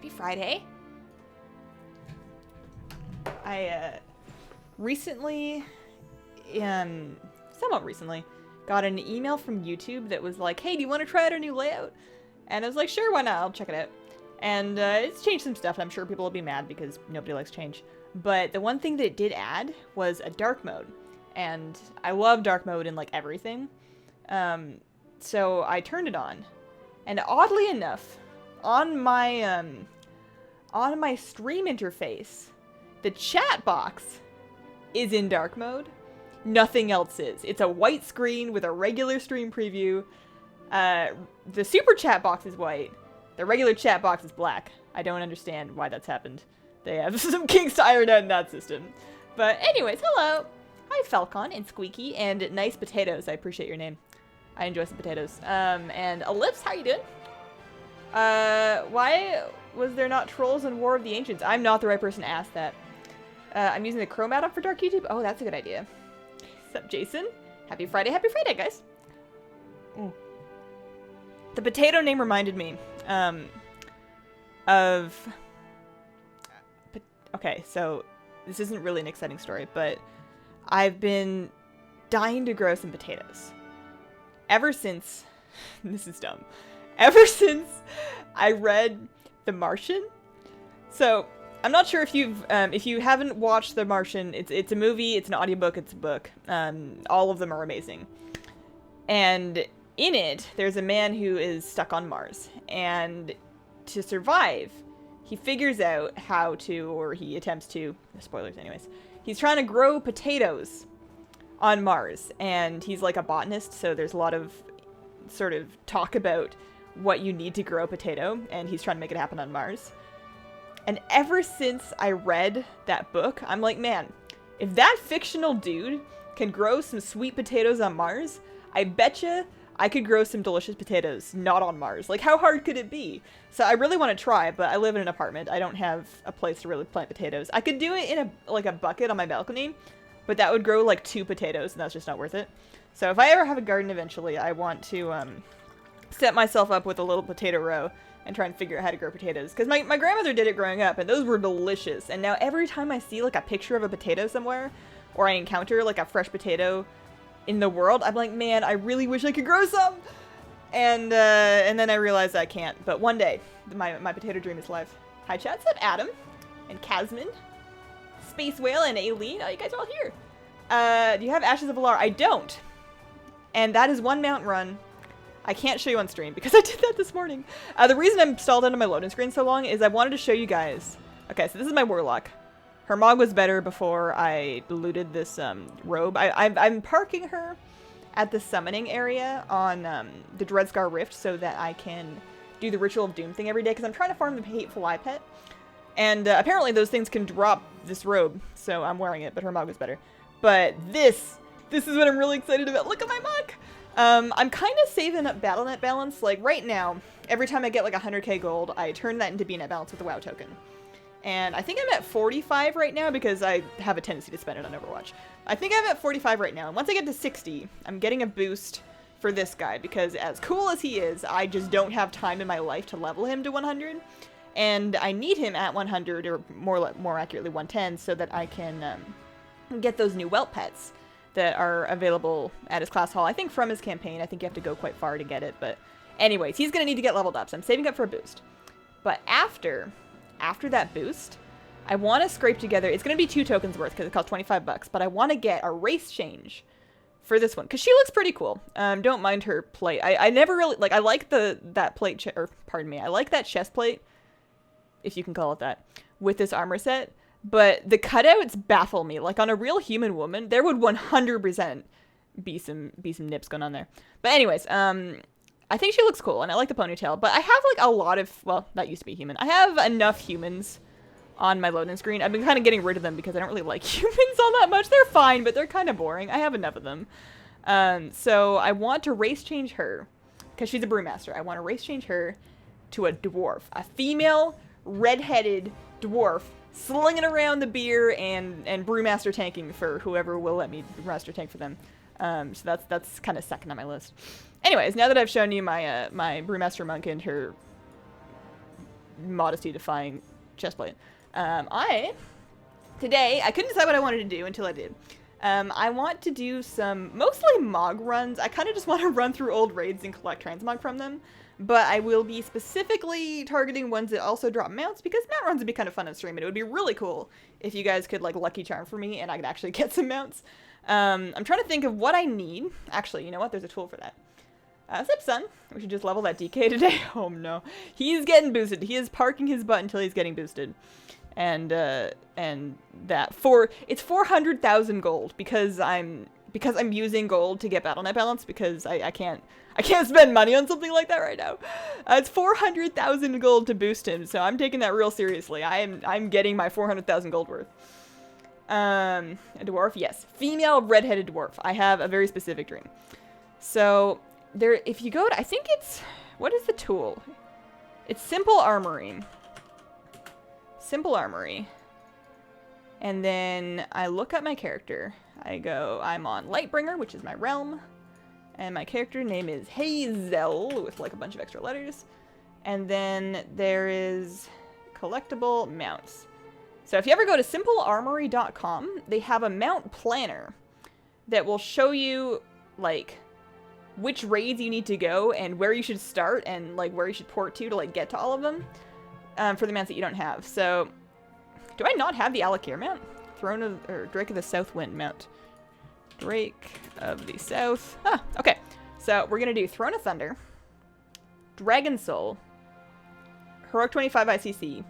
Happy Friday. I recently, somewhat recently, got an email from YouTube that was like, hey, do you want to try out our new layout? And I was like, sure, why not? I'll check it out. And it's changed some stuff, and I'm sure people will be mad because nobody likes change. But the one thing that it did add was a dark mode. And I love dark mode in, like, everything. So I turned it on. And oddly enough, on my stream interface, the chat box is in dark mode. Nothing else is. It's a white screen with a regular stream preview. The super chat box is white. The regular chat box is black. I don't understand why that's happened. They have some kinks to iron out in that system. But anyways, hello. Hi, Falcon and Squeaky and Nice Potatoes. I appreciate your name. I enjoy some potatoes. And Ellipse, how you doing? Why was there not trolls in War of the Ancients? I'm not the right person to ask that. I'm using the Chrome add-on for Dark YouTube. Oh, that's a good idea. What's up, Jason? Happy Friday, guys. The potato name reminded me, okay, so this isn't really an exciting story, but I've been dying to grow some potatoes. Ever since, this is dumb, ever since I read The Martian. So, I'm not sure if you haven't watched The Martian, it's a movie, it's an audiobook, it's a book. All of them are amazing. And in it, there's a man who is stuck on Mars, and to survive, he figures out how to, or he attempts to, spoilers anyways, he's trying to grow potatoes on Mars, and he's like a botanist, so there's a lot of sort of talk about what you need to grow a potato, and he's trying to make it happen on Mars. And ever since I read that book, I'm like, man, if that fictional dude can grow some sweet potatoes on Mars, I betcha I could grow some delicious potatoes not on Mars. Like, how hard could it be? So I really want to try, but I live in an apartment. I don't have a place to really plant potatoes. I could do it in a bucket on my balcony, but that would grow like 2 potatoes, and that's just not worth it. So if I ever have a garden eventually, I want to set myself up with a little potato row and try and figure out how to grow potatoes. Because my grandmother did it growing up, and those were delicious. And now every time I see like a picture of a potato somewhere, or I encounter like a fresh potato in the world, I'm like, man, I really wish I could grow some. And then I realized I can't. But one day, my potato dream is live. Hi chat, what's up, Adam and Casman, Space Whale, and Aileen. Oh, you guys are all here. Do you have Ashes of Alar? I don't. And that is one mountain run. I can't show you on stream because I did that this morning. The reason I'm stalled under my loading screen so long is I wanted to show you guys. Okay, so this is my warlock. Her mog was better before I looted this robe. I'm parking her at the summoning area on the Dreadscar Rift so that I can do the Ritual of Doom thing every day because I'm trying to farm the Hateful Eye Pet. And apparently those things can drop this robe, so I'm wearing it, but her mog was better. But this is what I'm really excited about. Look at my mug! I'm kind of saving up BattleNet balance. Like, right now, every time I get like 100k gold, I turn that into BNet balance with the WoW token. And I think I'm at 45 right now because I have a tendency to spend it on Overwatch. I think I'm at 45 right now, and once I get to 60, I'm getting a boost for this guy because as cool as he is, I just don't have time in my life to level him to 100. And I need him at 100, or more accurately 110, so that I can get those new whelp pets that are available at his class hall. I think from his campaign, I think you have to go quite far to get it, but anyways, he's gonna need to get leveled up, so I'm saving up for a boost. But after that boost, I want to scrape together, it's gonna be 2 tokens worth because it costs 25 bucks, but I want to get a race change for this one because she looks pretty cool. Don't mind her plate. I never really, like, I like that plate, I like that chest plate, if you can call it that, with this armor set. But the cutouts baffle me. Like, on a real human woman, there would 100% be some nips going on there. But anyways, I think she looks cool, and I like the ponytail. But I have, like, a lot of, well, that used to be human. I have enough humans on my loading screen. I've been kind of getting rid of them because I don't really like humans all that much. They're fine, but they're kind of boring. I have enough of them. So I want to race change her, because she's a brewmaster. I want to race change her to a dwarf. A female, redheaded dwarf slinging around the beer and brewmaster tanking for whoever will let me brewmaster tank for them. So that's kind of second on my list. Anyways, now that I've shown you my my brewmaster monk and her modesty-defying chestplate. Today, I couldn't decide what I wanted to do until I did. I want to do some, mostly Mog runs. I kind of just want to run through old raids and collect transmog from them. But I will be specifically targeting ones that also drop mounts, because mount runs would be kind of fun on stream, and it would be really cool if you guys could, like, Lucky Charm for me, and I could actually get some mounts. I'm trying to think of what I need. Actually, you know what? There's a tool for that. Zip Sun. We should just level that DK today. Oh, no. He's getting boosted. He is parking his butt until he's getting boosted. And that it's 400,000 gold because I'm using gold to get BattleNet balance, because I can't spend money on something like that right now. It's 400,000 gold to boost him, so I'm taking that real seriously. I'm getting my 400,000 gold worth. A dwarf, yes, female redheaded dwarf. I have a very specific dream. So there, if you go to, I think it's, what is the tool? It's Simple Armory. Simple Armory. And then I look up my character. I'm on Lightbringer, which is my realm. And my character name is Hazel, with like a bunch of extra letters. And then there is collectible mounts. So if you ever go to simplearmory.com, they have a mount planner that will show you, like, which raids you need to go and where you should start and, like, where you should port to like, get to all of them. For the mounts that you don't have. So, do I not have the Alakir mount? Drake of the South Wind mount. Drake of the South. Ah, okay. So, we're going to do Throne of Thunder, Dragon Soul, Heroic 25 ICC,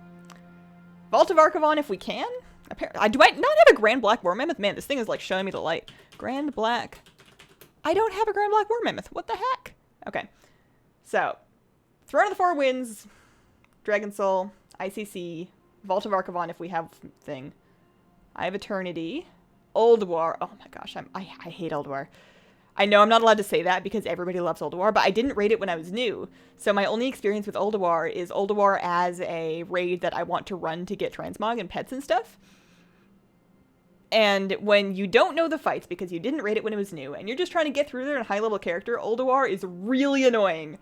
Vault of Archivon if we can. Apparently, do I not have a Grand Black War Mammoth? Man, this thing is like showing me the light. Grand Black. I don't have a Grand Black War Mammoth. What the heck? Okay. So, Throne of the Four Winds, Dragon Soul, ICC, Vault of Archivon if we have thing. I have Eternity. Ulduar. Oh my gosh, I hate Ulduar. I know I'm not allowed to say that because everybody loves Ulduar, but I didn't raid it when I was new. So my only experience with Ulduar is Ulduar as a raid that I want to run to get transmog and pets and stuff. And when you don't know the fights because you didn't raid it when it was new, and you're just trying to get through there in a high-level character, Ulduar is really annoying.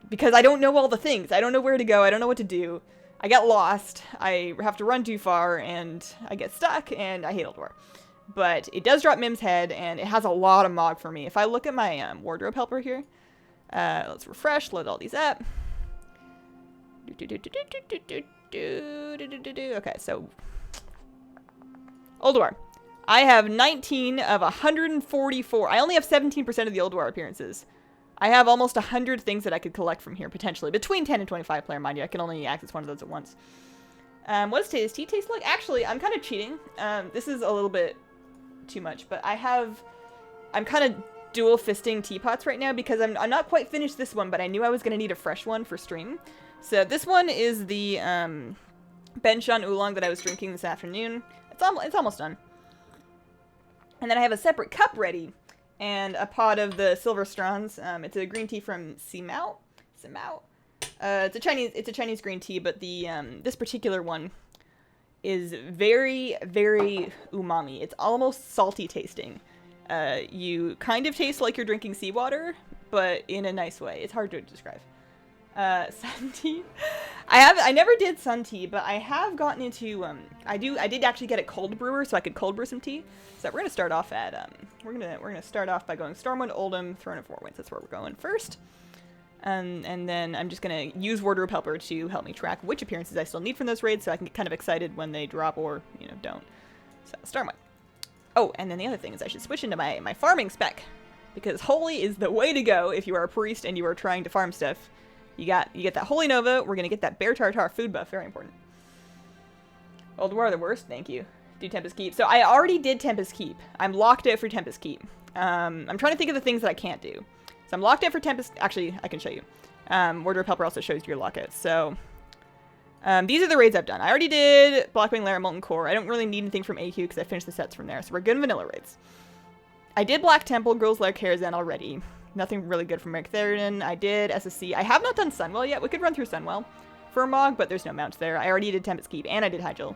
Because I don't know all the things. I don't know where to go. I don't know what to do. I get lost. I have to run too far, and I get stuck, and I hate Ulduar. But it does drop Mim's head, and it has a lot of mog for me. If I look at my wardrobe helper here, let's refresh, load all these up. Okay, so Ulduar. I have 19 of 144. I only have 17% of the Ulduar appearances. I have almost 100 things that I could collect from here, potentially. Between 10 and 25 player, mind you. I can only access one of those at once. What does tea taste like? Actually, I'm kind of cheating. This is a little bit too much, but I'm kind of dual fisting teapots right now because I'm not quite finished this one, but I knew I was going to need a fresh one for stream. So this one is the Benshan Oolong that I was drinking this afternoon. It's almost done. And then I have a separate cup ready and a pot of the Silver Strons. It's a green tea from Simao. It's a Chinese green tea, but the this particular one is very, very umami. It's almost salty tasting. You kind of taste like you're drinking seawater, but in a nice way. It's hard to describe. Sun tea. I never did sun tea, but I have gotten into I did actually get a cold brewer so I could cold brew some tea. So we're gonna start off at we're gonna start off by going Stormwind, Oldham, Throne of Four Winds. That's where we're going first. And then I'm just gonna use Wardrobe Helper to help me track which appearances I still need from those raids so I can get kind of excited when they drop or, you know, don't. So Stormwind. Oh, and then the other thing is I should switch into my farming spec, because Holy is the way to go if you are a priest and you are trying to farm stuff. You get that Holy Nova. We're gonna get that Bear Tartar food buff. Very important. Ulduar the worst. Thank you. Do Tempest Keep. So I already did Tempest Keep. I'm locked out for Tempest Keep. I'm trying to think of the things that I can't do. So I'm locked out for Tempest. Actually, I can show you. Wardrobe Helper also shows your lockouts. So these are the raids I've done. I already did Blackwing Lair, Molten Core. I don't really need anything from AQ because I finished the sets from there. So we're good in vanilla raids. I did Black Temple, Girls Lair, Karazhan already. Nothing really good from Merc Theridon. I did SSC. I have not done Sunwell yet. We could run through Sunwell for a Mog, but there's no mounts there. I already did Tempest Keep, and I did Hyjal.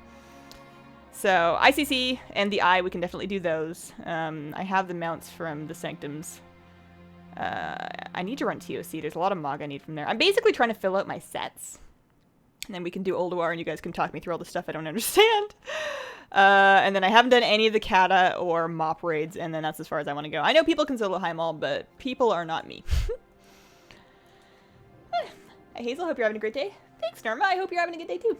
So ICC and the Eye, we can definitely do those. I have the mounts from the Sanctums. I need to run TOC. There's a lot of Mog I need from there. I'm basically trying to fill out my sets. And then we can do Ulduar and you guys can talk me through all the stuff I don't understand. And then I haven't done any of the Kata or Mop raids, and then that's as far as I want to go. I know people can solo Heimal, but people are not me. Hey, Hazel, hope you're having a great day. Thanks, Norma. I hope you're having a good day, too.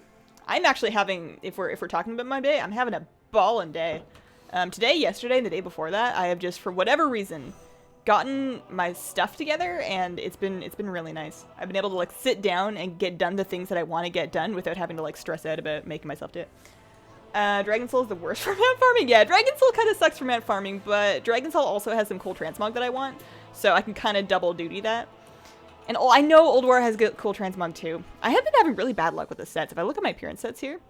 I'm actually having, if we're talking about my day, I'm having a ballin' day. Today, yesterday, and the day before that, I have just, for whatever reason, gotten my stuff together, and it's been really nice. I've been able to, like, sit down and get done the things that I want to get done without having to, like, stress out about making myself do it. Dragon Soul is the worst for mount farming. Yeah, Dragon Soul kind of sucks for mount farming, but Dragon Soul also has some cool transmog that I want, so I can kind of double duty that. And I know Ulduar has good, cool transmog too. I have been having really bad luck with the sets. If I look at my appearance sets here,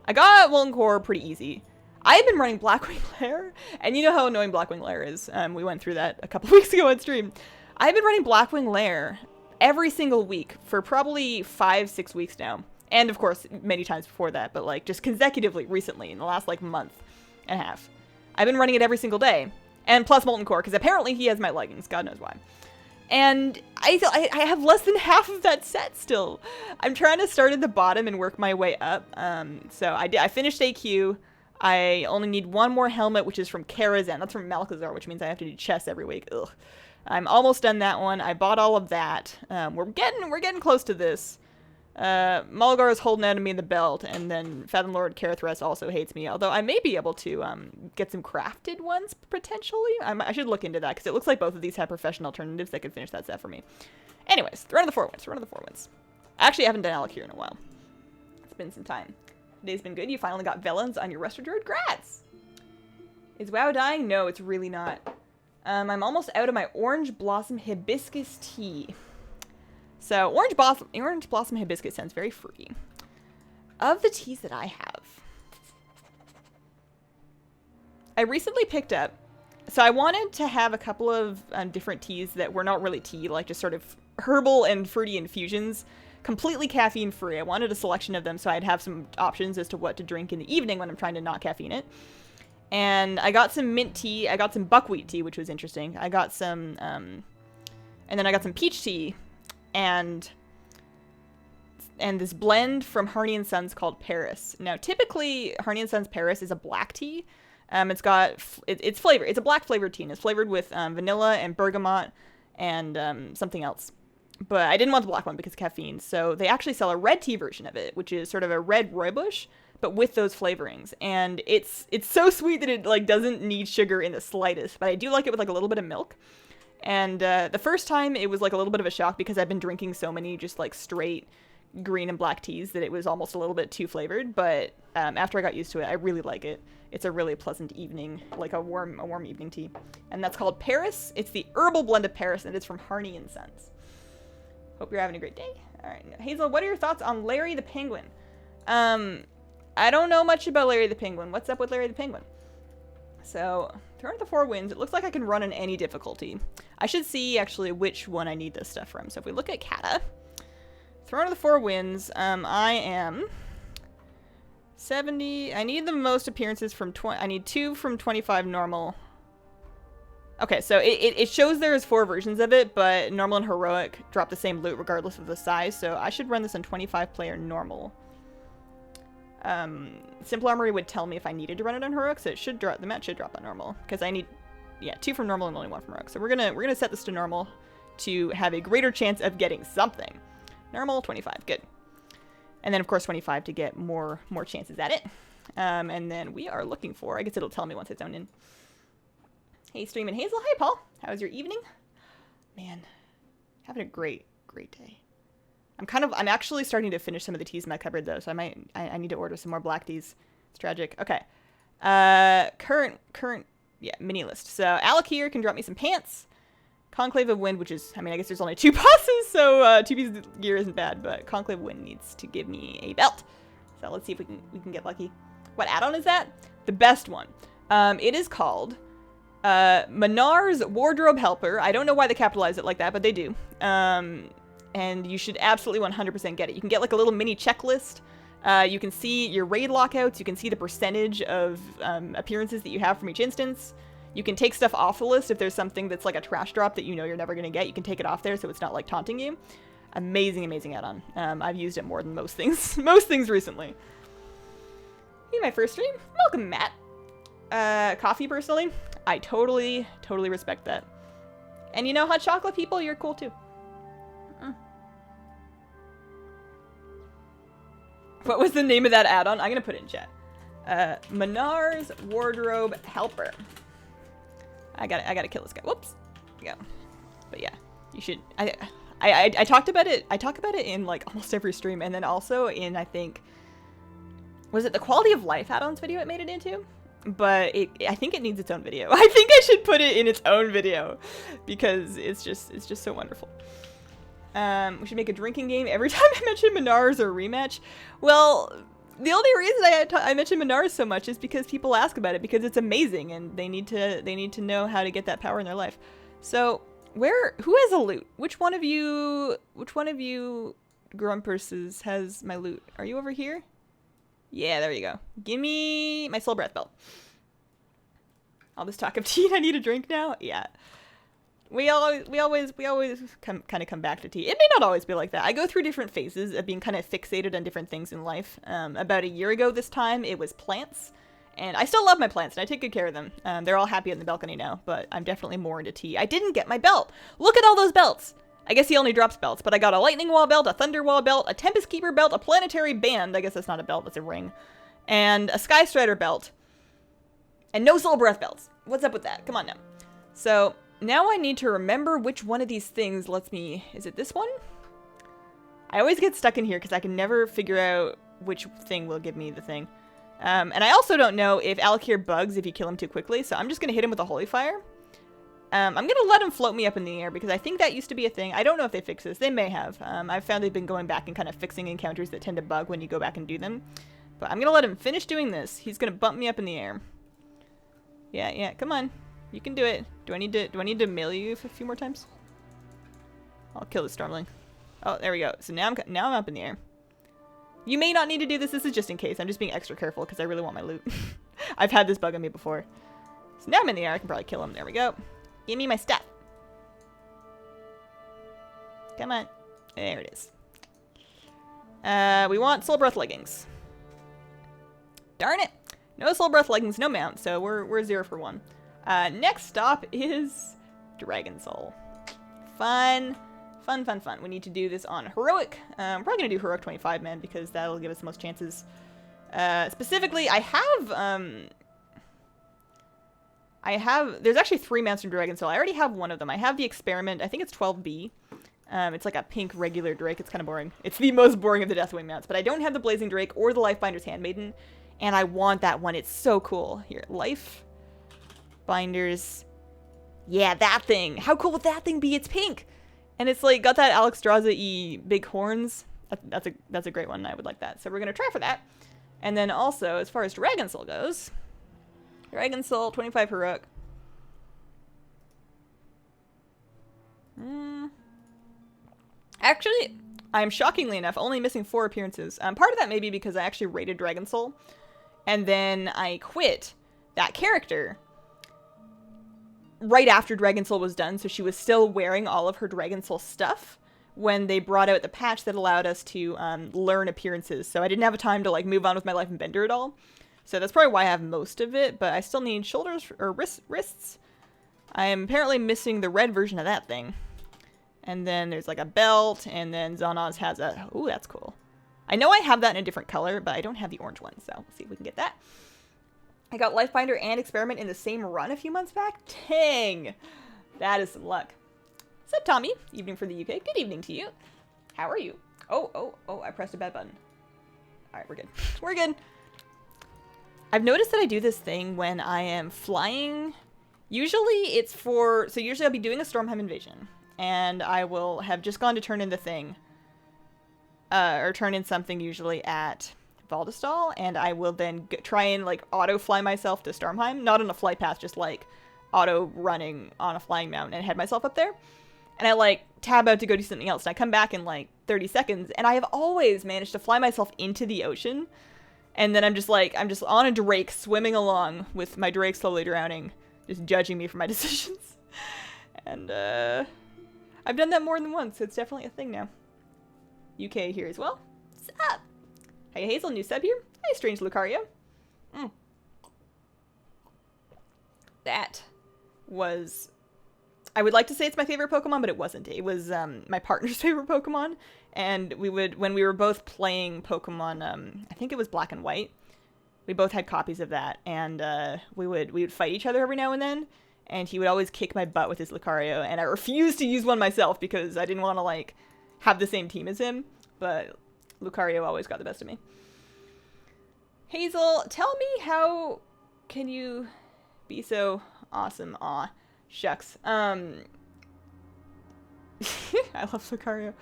I got Molten Core pretty easy. I've been running Blackwing Lair, and you know how annoying Blackwing Lair is. We went through that a couple weeks ago on stream. I've been running Blackwing Lair every single week for probably 5-6 weeks now. And of course, many times before that, but like just consecutively recently in the last like month and a half. I've been running it every single day. And plus Molten Core, because apparently he has my leggings, God knows why. And I have less than half of that set still. I'm trying to start at the bottom and work my way up. So I finished AQ. I only need one more helmet, which is from Karazhan. That's from Malchezaar, which means I have to do chests every week. Ugh. I'm almost done that one. I bought all of that. We're getting close to this. Mulgar is holding out on me in the belt, and then Fathom Lord Karathras also hates me, although I may be able to get some crafted ones, potentially. I should look into that, because it looks like both of these have professional alternatives that could finish that set for me. Anyways, Throne of the Four Winds. Actually, I haven't done Alakir in a while. It's been some time. Today's been good. You finally got Velens on your Resto Druid. Grats! Is WoW dying? No, it's really not. I'm almost out of my Orange Blossom Hibiscus tea. So, Orange Blossom Hibiscus sounds very fruity. Of the teas that I have, I recently picked up, so I wanted to have a couple of different teas that were not really tea, like just sort of herbal and fruity infusions, completely caffeine free. I wanted a selection of them so I'd have some options as to what to drink in the evening when I'm trying to not caffeine it. And I got some mint tea, I got some buckwheat tea, which was interesting. I got some, and then I got some peach tea, and this blend from Harney & Sons called Paris. Now, typically, Harney & Sons Paris is a black tea. It's flavored. It's a black flavored tea, and it's flavored with vanilla and bergamot and something else. But I didn't want the black one because of caffeine, so they actually sell a red tea version of it, which is sort of a red rooibos, but with those flavorings. And it's so sweet that it like doesn't need sugar in the slightest, but I do like it with like a little bit of milk. And the first time it was like a little bit of a shock because I've been drinking so many just like straight green and black teas that it was almost a little bit too flavored. But after I got used to it, I really like it. It's a really pleasant evening, like a warm evening tea. And that's called Paris. It's the herbal blend of Paris, and it's from Harney & Sons. Hope you're having a great day. All right, Hazel, what are your thoughts on Larry the Penguin? I don't know much about Larry the Penguin. What's up with Larry the Penguin? So, Throne of the Four Winds, it looks like I can run on any difficulty. I should see, actually, which one I need this stuff from. So if we look at Kata, Throne of the Four Winds, I am 70. I need the most appearances from 20. I need 2 from 25 normal. Okay, so it shows there's 4 versions of it, but normal and heroic drop the same loot regardless of the size, so I should run this on 25 player normal. Simple Armory would tell me if I needed to run it on heroic, so it should drop, the match should drop on normal, because I need, yeah, 2 from normal and only 1 from heroic. So we're gonna set this to normal to have a greater chance of getting something. Normal, 25, good. And then of course 25 to get more chances at it. And then we are looking for, I guess it'll tell me once it's zoned in. Hey, Stream and Hazel. Hi, Paul. How was your evening? Man, having a great day. I'm actually starting to finish some of the teas in my cupboard, though, so I need to order some more black teas. It's tragic. Okay. Current, yeah, mini list. So, Alakir can drop me some pants. Conclave of Wind, which is, I mean, I guess there's only 2 bosses, so 2 pieces of gear isn't bad, but Conclave of Wind needs to give me a belt. So, let's see if we can get lucky. What add-on is that? The best one. It is called Menar's Wardrobe Helper. I don't know why they capitalize it like that, but they do. And you should absolutely 100% get it. You can get like a little mini checklist. You can see your raid lockouts. You can see the percentage of appearances that you have from each instance. You can take stuff off the list if there's something that's like a trash drop that you know you're never going to get. You can take it off there so it's not like taunting you. Amazing, amazing add-on. I've used it more than most things. Most things recently. Hey, my first stream. Welcome, Matt. Coffee, personally, I totally respect that. And you know, hot chocolate people, you're cool too. What was the name of that add-on? I'm gonna put it in chat. Menar's Wardrobe Helper. I gotta kill this guy. Whoops. There we go. But yeah, you should. I talked about it. I talk about it in like almost every stream, and then also in, I think, was it the quality of life add-ons video it made it into? But I think it needs its own video. I think I should put it in its own video because it's just so wonderful. We should make a drinking game every time I mention Menar's or rematch. Well, the only reason I mention Menar's so much is because people ask about it because it's amazing and they need to know how to get that power in their life. So who has a loot? Which one of you Grumpers has my loot? Are you over here? Yeah, there you go. Give me my soul breath belt. All this talk of tea, I need a drink now? Yeah. We always kind of come back to tea. It may not always be like that. I go through different phases of being kind of fixated on different things in life. About a year ago this time, it was plants. And I still love my plants, and I take good care of them. They're all happy on the balcony now, but I'm definitely more into tea. I didn't get my belt. Look at all those belts. I guess he only drops belts, but I got a lightning wall belt, a thunder wall belt, a tempest keeper belt, a planetary band. I guess that's not a belt, that's a ring. And a sky strider belt. And no soul breath belts. What's up with that? Come on now. So now I need to remember which one of these things lets me... Is it this one? I always get stuck in here because I can never figure out which thing will give me the thing. And I also don't know if Alakir bugs if you kill him too quickly, so I'm just going to hit him with a holy fire. I'm going to let him float me up in the air because I think that used to be a thing. I don't know if they fixed this. They may have. I've found they've been going back and kind of fixing encounters that tend to bug when you go back and do them. But I'm going to let him finish doing this. He's going to bump me up in the air. Yeah, come on. You can do it. Do I need to melee you a few more times? I'll kill the Stormling. Oh, there we go. So now I'm up in the air. You may not need to do this. This is just in case. I'm just being extra careful because I really want my loot. I've had this bug on me before. So now I'm in the air. I can probably kill him. There we go. Give me my stuff. Come on. There it is. We want Soul Breath leggings. Darn it. No Soul Breath leggings, no mount, so we're 0 for 1. Next stop is Dragon Soul. Fun. We need to do this on Heroic. I'm probably going to do Heroic 25, man, because that'll give us the most chances. Specifically, there's actually 3 mounts from Dragon Soul. I already have one of them. I have the Experiment. I think it's 12B. It's like a pink regular Drake. It's kind of boring. It's the most boring of the Deathwing mounts, but I don't have the Blazing Drake or the Lifebinder's Handmaiden, and I want that one. It's so cool. Here, Lifebinder's... Yeah, that thing. How cool would that thing be? It's pink! And it's like, got that Alexstrasza-y big horns. That's a great one. I would like that. So we're going to try for that. And then also, as far as Dragon Soul goes... Dragon Soul, 25 Heroic. Actually, I'm shockingly enough only missing 4 appearances. Part of that may be because I actually rated Dragon Soul. And then I quit that character right after Dragon Soul was done. So she was still wearing all of her Dragon Soul stuff when they brought out the patch that allowed us to learn appearances. So I didn't have time to like move on with my life and Bender at all. So that's probably why I have most of it, but I still need shoulders or wrists. I am apparently missing the red version of that thing. And then there's like a belt, and then Zonaz has a... Ooh, that's cool. I know I have that in a different color, but I don't have the orange one, so we'll see if we can get that. I got Lifebinder and Experiment in the same run a few months back. Dang! That is some luck. What's up, Tommy? Evening for the UK. Good evening to you. How are you? Oh, I pressed a bad button. Alright, we're good. We're good. I've noticed that I do this thing when I am flying. Usually it's for... So usually I'll be doing a Stormheim invasion. And I will have just gone to turn in the thing. Or turn in something usually at Valdestal. And I will then try and like auto-fly myself to Stormheim. Not on a flight path, just like auto-running on a flying mount and head myself up there. And I like tab out to go do something else. And I come back in like 30 seconds. And I have always managed to fly myself into the ocean. And then I'm just on a Drake swimming along with my Drake slowly drowning, just judging me for my decisions. And I've done that more than once, so it's definitely a thing now. UK here as well. What's up? Hey Hazel, new sub here. Hey Strange Lucario. That was... I would like to say it's my favorite Pokemon, but it wasn't. It was my partner's favorite Pokemon. And we would, when we were both playing Pokemon, I think it was Black and White, we both had copies of that. And we would fight each other every now and then. And he would always kick my butt with his Lucario. And I refused to use one myself because I didn't want to, like, have the same team as him. But Lucario always got the best of me. Hazel, tell me, how can you be so awesome? Aw, shucks. I love Lucario.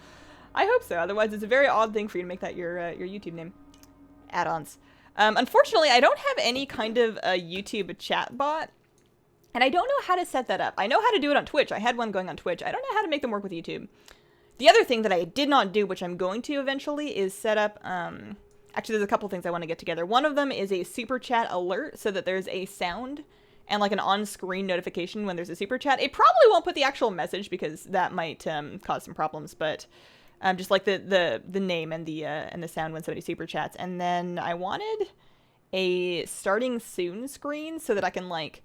I hope so. Otherwise, it's a very odd thing for you to make that your YouTube name. Add-ons. Unfortunately, I don't have any kind of a YouTube chat bot. And I don't know how to set that up. I know how to do it on Twitch. I had one going on Twitch. I don't know how to make them work with YouTube. The other thing that I did not do, which I'm going to eventually, is set up... actually, there's a couple things I want to get together. One of them is a super chat alert so that there's a sound and like an on-screen notification when there's a super chat. It probably won't put the actual message because that might cause some problems, but just like the name and the sound when somebody super chats. And then I wanted a starting soon screen so that I can like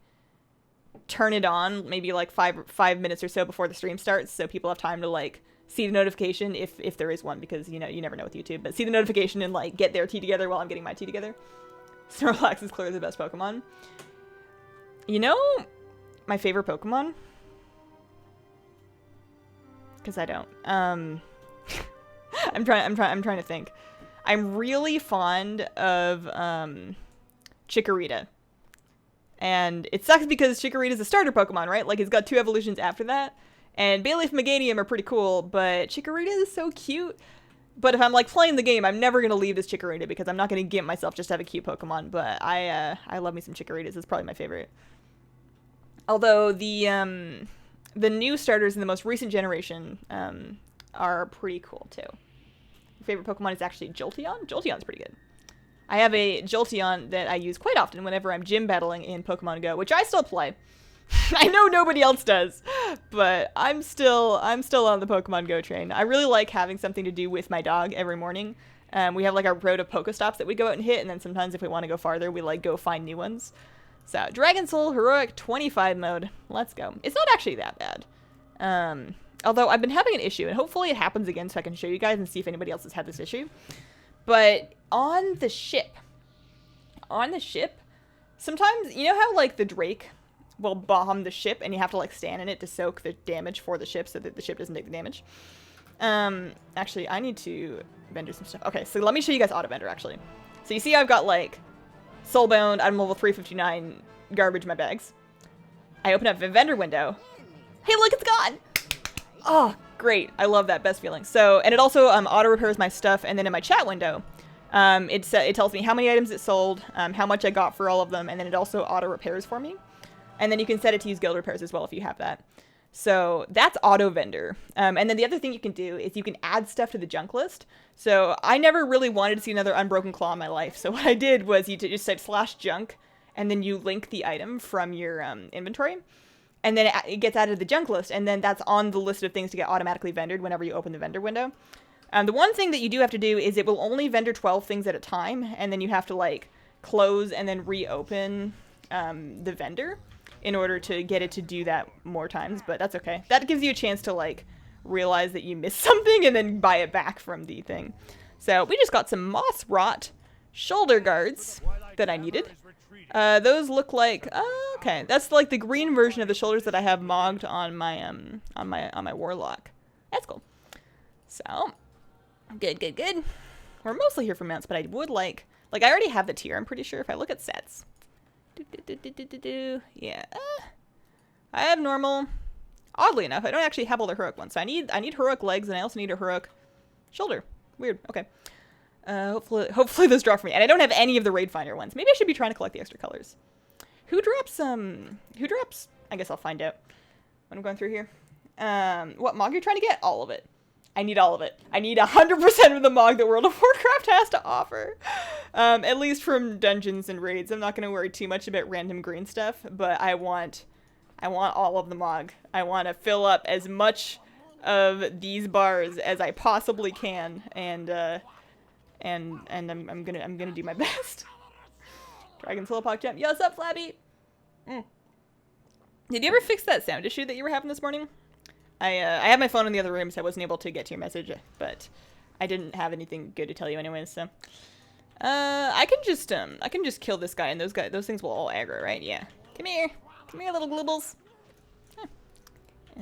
turn it on maybe like five minutes or so before the stream starts, so people have time to like see the notification if there is one, because you know you never know with YouTube, but see the notification and like get their tea together while I'm getting my tea together. Snorlax is clearly the best Pokemon. You know my favorite Pokemon? Because I don't. I'm trying to think. I'm really fond of Chikorita. And it sucks because Chikorita's a starter Pokemon, right? Like, it's got 2 evolutions after that. And Bayleaf and Meganium are pretty cool, but Chikorita is so cute. But if I'm, like, playing the game, I'm never going to leave this Chikorita because I'm not going to get myself just to have a cute Pokemon. But I love me some Chikoritas. It's probably my favorite. Although the new starters in the most recent generation are pretty cool, too. My favorite Pokemon is actually Jolteon. Jolteon's pretty good. I have a Jolteon that I use quite often whenever I'm gym battling in Pokemon Go, which I still play. I know nobody else does, but I'm still on the Pokemon Go train. I really like having something to do with my dog every morning. We have like our road of Pokestops that we go out and hit, and then sometimes if we want to go farther, we like go find new ones. So Dragon Soul Heroic 25 mode. Let's go. It's not actually that bad. Although I've been having an issue, and hopefully it happens again so I can show you guys and see if anybody else has had this issue. But on the ship, sometimes, you know how like the Drake will bomb the ship and you have to like stand in it to soak the damage for the ship so that the ship doesn't take the damage? Actually, I need to vendor some stuff. Okay, so let me show you guys auto vendor actually. So you see I've got like Soulbound, item level 359, garbage in my bags. I open up the vendor window. Hey, look, it's gone! Oh, great. I love that. Best feeling. So, and it also auto repairs my stuff, and then in my chat window, it tells me how many items it sold, how much I got for all of them, and then it also auto repairs for me. And then you can set it to use guild repairs as well if you have that. So that's auto vendor. And then the other thing you can do is you can add stuff to the junk list. So I never really wanted to see another Unbroken Claw in my life. So what I did was you just type /junk, and then you link the item from your inventory. And then it gets added to the junk list, and then that's on the list of things to get automatically vendored whenever you open the vendor window. The one thing that you do have to do is it will only vendor 12 things at a time, and then you have to, like, close and then reopen the vendor in order to get it to do that more times, but that's okay. That gives you a chance to, like, realize that you missed something and then buy it back from the thing. So we just got some Moss Rot shoulder guards that I needed. Those look like, okay, that's like the green version of the shoulders that I have mogged on my Warlock. That's cool. So, good. We're mostly here for mounts, but I would like I already have the tier, I'm pretty sure, if I look at sets. Yeah. I have normal. Oddly enough, I don't actually have all the heroic ones. So I need heroic legs, and I also need a heroic shoulder. Weird. Okay. Hopefully those drop for me. And I don't have any of the Raid Finder ones. Maybe I should be trying to collect the extra colors. Who drops, I guess I'll find out when I'm going through here. What mog you're trying to get? All of it. I need all of it. I need 100% of the mog that World of Warcraft has to offer. At least from dungeons and raids. I'm not going to worry too much about random green stuff, but I want all of the mog. I want to fill up as much of these bars as I possibly can, and I'm gonna do my best. Dragon's Hillpock Jump. Yo, what's up, Flabby? Did you ever fix that sound issue that you were having this morning? I had my phone in the other room, so I wasn't able to get to your message, but I didn't have anything good to tell you anyways, so. I can just kill this guy, and those things will all aggro, right? Yeah. Come here, little glibbles.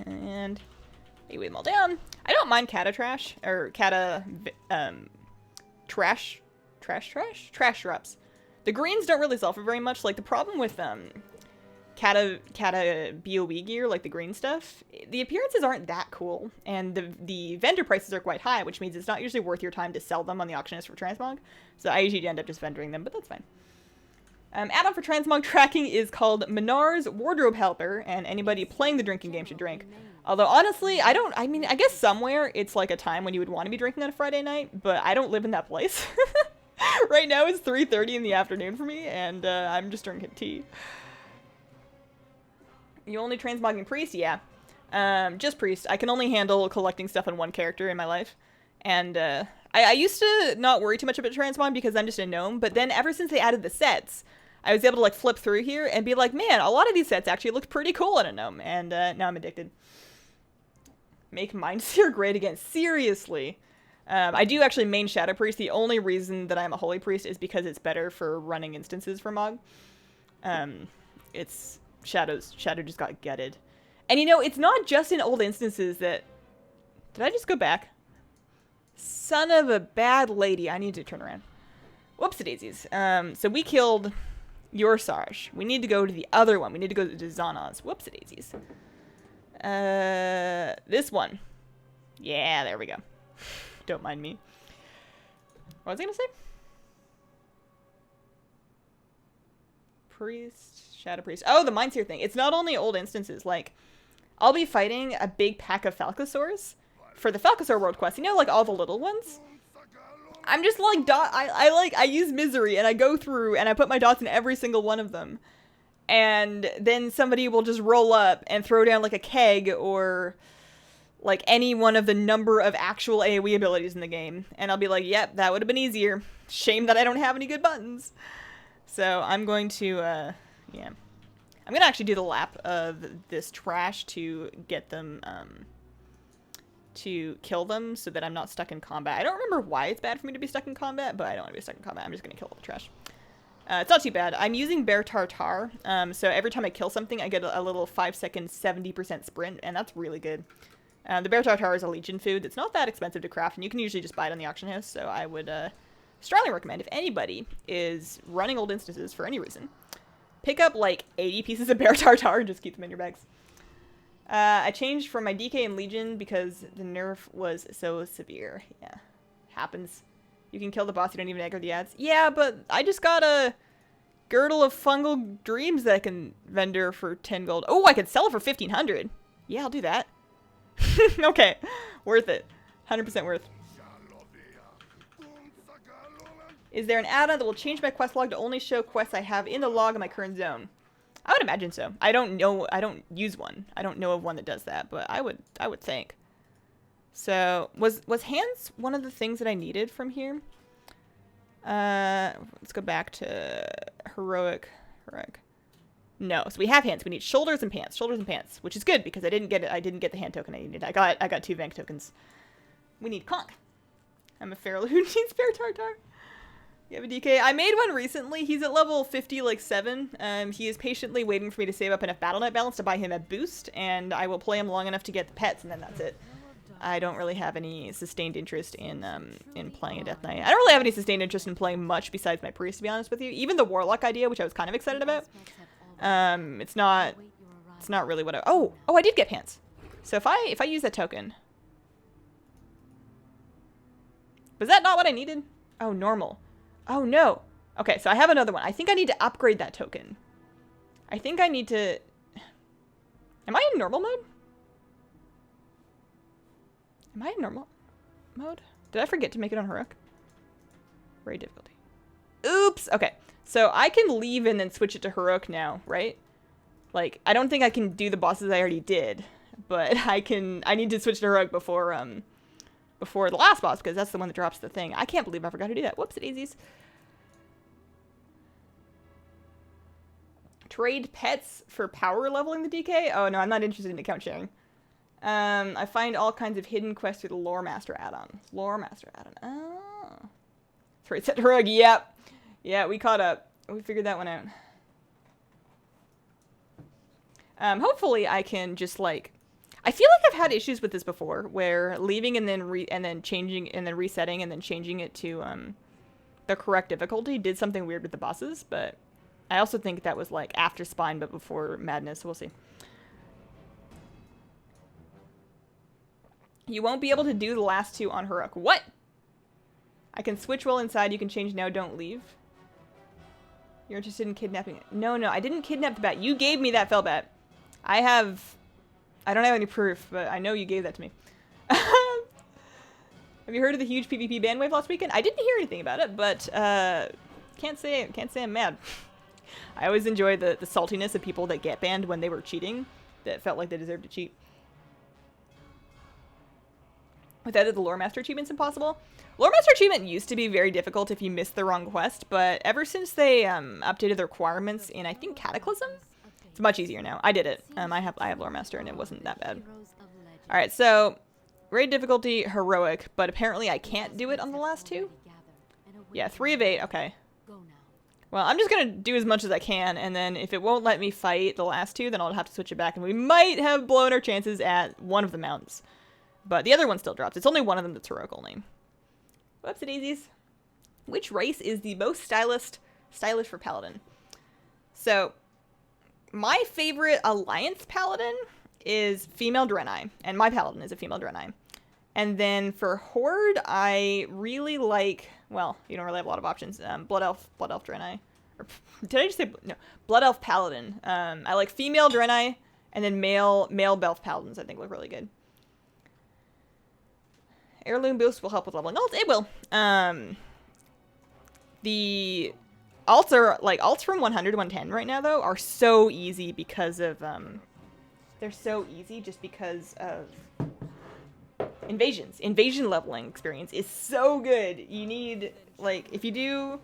And you weigh them all down. I don't mind Kata trash or Kata trash drops. The greens don't really suffer very much. Like the problem with Kata BOE gear, like the green stuff, the appearances aren't that cool, and the vendor prices are quite high, which means it's not usually worth your time to sell them on the auction house for transmog. So I usually end up just vendoring them, but that's fine. Add-on for transmog tracking is called Menar's Wardrobe Helper, and anybody playing the drinking game should drink. Although honestly, I mean, I guess somewhere it's like a time when you would want to be drinking on a Friday night, but I don't live in that place. Right now it's 3:30 in the afternoon for me, and I'm just drinking tea. You only transmogging priest? Yeah. Just priest. I can only handle collecting stuff on one character in my life. And I used to not worry too much about transmog because I'm just a gnome, but then ever since they added the sets, I was able to like flip through here and be like, man, a lot of these sets actually look pretty cool on a gnome, and now I'm addicted. Make Mindseer great again. Seriously. I do actually main Shadow Priest. The only reason that I'm a Holy Priest is because it's better for running instances for Mog. It's... Shadow just got gutted. And you know, it's not just in old instances that... Did I just go back? Son of a bad lady. I need to turn around. Whoopsie-daisies. So we killed your Sarge. We need to go to the other one. We need to go to Zanos. Whoopsie-daisies. This one. Yeah, there we go. Don't mind me. What was I gonna say? Priest, Shadow Priest. Oh, the Mindseer thing. It's not only old instances. Like, I'll be fighting a big pack of Falcosaurs for the Falcosaur World Quest. You know, like all the little ones? I'm just like, I use Misery and I go through and I put my dots in every single one of them. And then somebody will just roll up and throw down like a keg or like any one of the number of actual AoE abilities in the game. And I'll be like, yep, that would have been easier. Shame that I don't have any good buttons. So I'm going to, yeah. I'm going to actually do the lap of this trash to get them, to kill them so that I'm not stuck in combat. I don't remember why it's bad for me to be stuck in combat, but I don't want to be stuck in combat. I'm just going to kill all the trash. It's not too bad. I'm using Bear Tartar, so every time I kill something, I get a little 5-second 70% sprint, and that's really good. The Bear Tartar is a Legion food. It's not that expensive to craft, and you can usually just buy it on the auction house, so I would strongly recommend, if anybody is running old instances for any reason, pick up like 80 pieces of Bear Tartar and just keep them in your bags. I changed from my DK and Legion because the nerf was so severe. Yeah, happens. You can kill the boss, you don't even aggro the ads. Yeah, but I just got a girdle of fungal dreams that I can vendor for 10 gold. Oh, I could sell it for 1,500. Yeah, I'll do that. Okay, worth it. 100% worth. Is there an add-on that will change my quest log to only show quests I have in the log in my current zone? I would imagine so. I don't know. I don't use one. I don't know of one that does that, but I would think. So, was hands one of the things that I needed from here? Let's go back to heroic. No, so we have hands. We need shoulders and pants. Shoulders and pants, which is good because I didn't get it. I didn't get the hand token I needed. I got 2 Vank tokens. We need conch. I'm a feral who needs Bear Tartar. You have a DK? I made one recently. He's at level 50, like 7. He is patiently waiting for me to save up enough Battle Knight balance to buy him a boost, and I will play him long enough to get the pets, and then that's it. I don't really have any sustained interest in playing a Death Knight. I don't really have any sustained interest in playing much besides my priest, to be honest with you. Even the Warlock idea, which I was kind of excited about, it's not really what I... Oh, I did get pants. So if I use that token... Was that not what I needed? Oh, normal. Oh, no. Okay, so I have another one. I think I need to upgrade that token. I think I need to... Am I in normal mode? Am I in normal mode? Did I forget to make it on Heroic? Raid difficulty. Oops! Okay, so I can leave and then switch it to Heroic now, right? Like, I don't think I can do the bosses I already did. but I need to switch to heroic before the last boss, because that's the one that drops the thing. I can't believe I forgot to do that. Whoops, daisies. Trade pets for power leveling the DK? Oh no, I'm not interested in account sharing. I find all kinds of hidden quests through the Lore Master add-on. Lore Master add-on. Oh. Trade set heroic. Yep. Yeah, we caught up. We figured that one out. Hopefully I can just like, I feel like I've had issues with this before, where leaving and then changing and then resetting and then changing it to the correct difficulty did something weird with the bosses, but I also think that was like after Spine but before Madness, so we'll see. You won't be able to do the last two on heroic. What? I can switch while inside, you can change now, don't leave. You're interested in kidnapping it. No, I didn't kidnap the bat. You gave me that fell bat. I don't have any proof, but I know you gave that to me. Have you heard of the huge PvP ban wave last weekend? I didn't hear anything about it, but can't say I'm mad. I always enjoy the saltiness of people that get banned when they were cheating, that felt like they deserved to cheat. Without it, the Lore Master achievement's impossible. Lore Master achievement used to be very difficult if you missed the wrong quest, but ever since they updated the requirements in, I think, Cataclysm, it's much easier now. I did it. I have Lore Master, and it wasn't that bad. All right, so raid difficulty heroic, but apparently I can't do it on the last two. Yeah, 3 of 8. Okay. Well, I'm just gonna do as much as I can, and then if it won't let me fight the last two, then I'll have to switch it back, and we might have blown our chances at one of the mounts. But the other one still drops. It's only one of them that's heroic only. Whoopsie daisies. Which race is the most stylish for Paladin? So, my favorite Alliance Paladin is female Draenei, and my Paladin is a female Draenei. And then for Horde, I really like, well, you don't really have a lot of options. Blood Elf Draenei. Or, did I just say, no, Blood Elf Paladin. I like female Draenei, and then male Belf Paladins I think look really good. Heirloom boost will help with leveling alts. It will. The alts are, like, alts from 100 to 110 right now, though, are so easy because of, they're so easy just because of invasions. Invasion leveling experience is so good. You need, like, if you do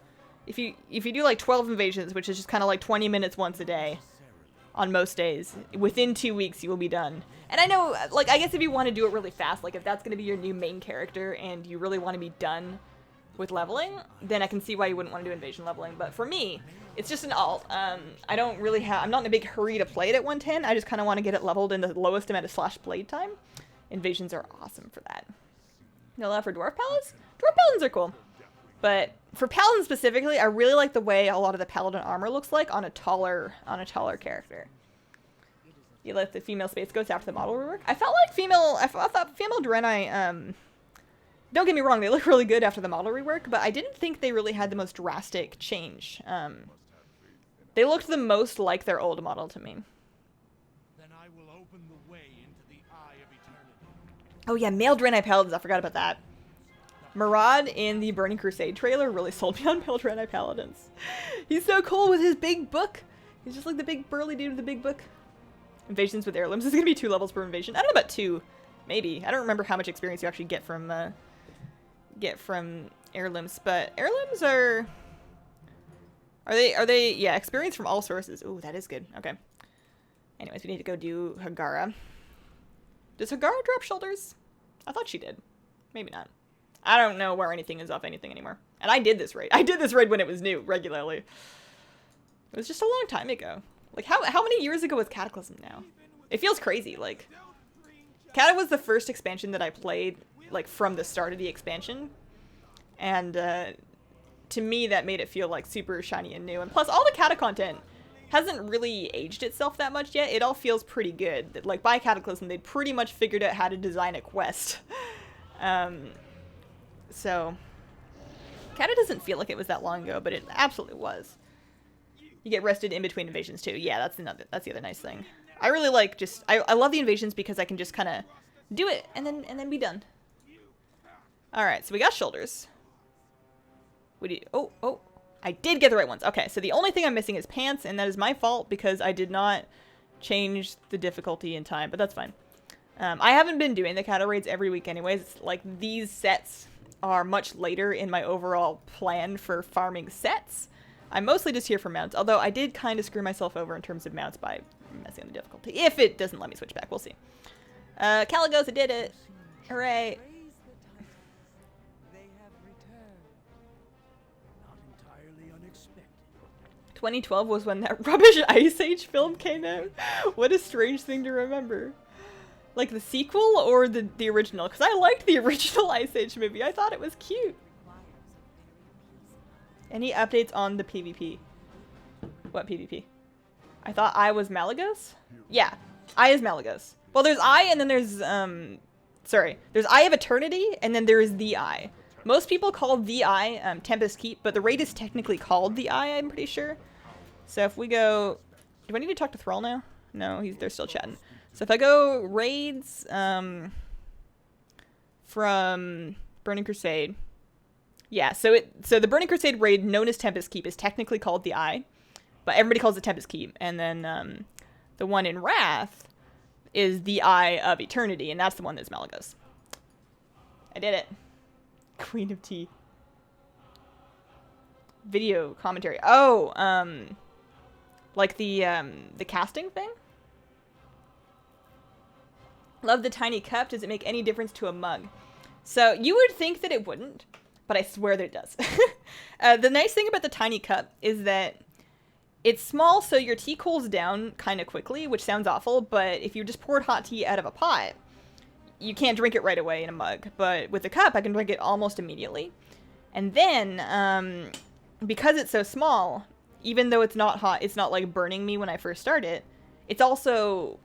like 12 invasions, which is just kind of like 20 minutes once a day on most days, within 2 weeks you will be done. And I know, like, I guess if you want to do it really fast, like if that's going to be your new main character and you really want to be done with leveling, then I can see why you wouldn't want to do invasion leveling. But for me, it's just an alt. I don't really have, I'm not in a big hurry to play it at 110. I just kind of want to get it leveled in the lowest amount of slash blade time. Invasions are awesome for that. No love for Dwarf Paladins? Dwarf Paladins are cool. But for Paladin specifically, I really like the way a lot of the Paladin armor looks like on a taller character. You let the female space ghost after the model rework. I thought female Draenei, don't get me wrong, they look really good after the model rework, but I didn't think they really had the most drastic change. They looked the most like their old model to me. Then I will open the way into the eye of eternity. Oh yeah, male Draenei Paladins, I forgot about that. Murad in the Burning Crusade trailer really sold me on male Draenei Paladins. He's so cool with his big book. He's just like the big burly dude with the big book. Invasions with heirlooms is going to be 2 levels per invasion. I don't know about 2. Maybe. I don't remember how much experience you actually get from heirlooms, but heirlooms are they yeah, experience from all sources. Ooh, that is good. Okay. Anyways, we need to go do Hagara. Does Hagara drop shoulders? I thought she did. Maybe not. I don't know where anything is off anything anymore. And I did this raid. I did this raid when it was new, regularly. It was just a long time ago. Like, how many years ago was Cataclysm now? It feels crazy, like... Cata was the first expansion that I played, like, from the start of the expansion. And, to me, that made it feel, like, super shiny and new. And plus, all the Cata content hasn't really aged itself that much yet. It all feels pretty good. Like, by Cataclysm, they'd pretty much figured out how to design a quest. So... Cata doesn't feel like it was that long ago, but it absolutely was. You get rested in between invasions too. Yeah, that's the other nice thing. I really like just I love the invasions because I can just kind of do it and then be done. All right, so we got shoulders. Oh, I did get the right ones. Okay, so the only thing I'm missing is pants, and that is my fault because I did not change the difficulty in time, but that's fine. I haven't been doing the cattle raids every week anyways. It's like these sets are much later in my overall plan for farming sets. I'm mostly just here for mounts, although I did kind of screw myself over in terms of mounts by messing on the difficulty. If it doesn't let me switch back, we'll see. Caligos, I did it! Hooray! They have returned. Not entirely unexpected. 2012 was when that rubbish Ice Age film came out. What a strange thing to remember. Like the sequel or the original? Because I liked the original Ice Age movie. I thought it was cute. Any updates on the PvP? What PvP? I thought I was Malagos? Yeah, I is Malagos. Well, there's I and then there's, sorry. There's Eye of Eternity and then there is the Eye. Most people call the Eye Tempest Keep, but the raid is technically called the Eye, I'm pretty sure. So if we go... Do I need to talk to Thrall now? No, they're still chatting. So if I go raids from Burning Crusade... Yeah, so the Burning Crusade raid known as Tempest Keep is technically called the Eye, but everybody calls it Tempest Keep. And then the one in Wrath is the Eye of Eternity, and that's the one that's Malagos. I did it. Queen of Tea. Video commentary. Oh, like the casting thing? Love the tiny cup. Does it make any difference to a mug? So you would think that it wouldn't, but I swear that it does. The nice thing about the tiny cup is that it's small, so your tea cools down kind of quickly, which sounds awful, but if you just poured hot tea out of a pot, you can't drink it right away in a mug. But with the cup, I can drink it almost immediately. And then, because it's so small, even though it's not hot, it's not like burning me when I first start it, it's also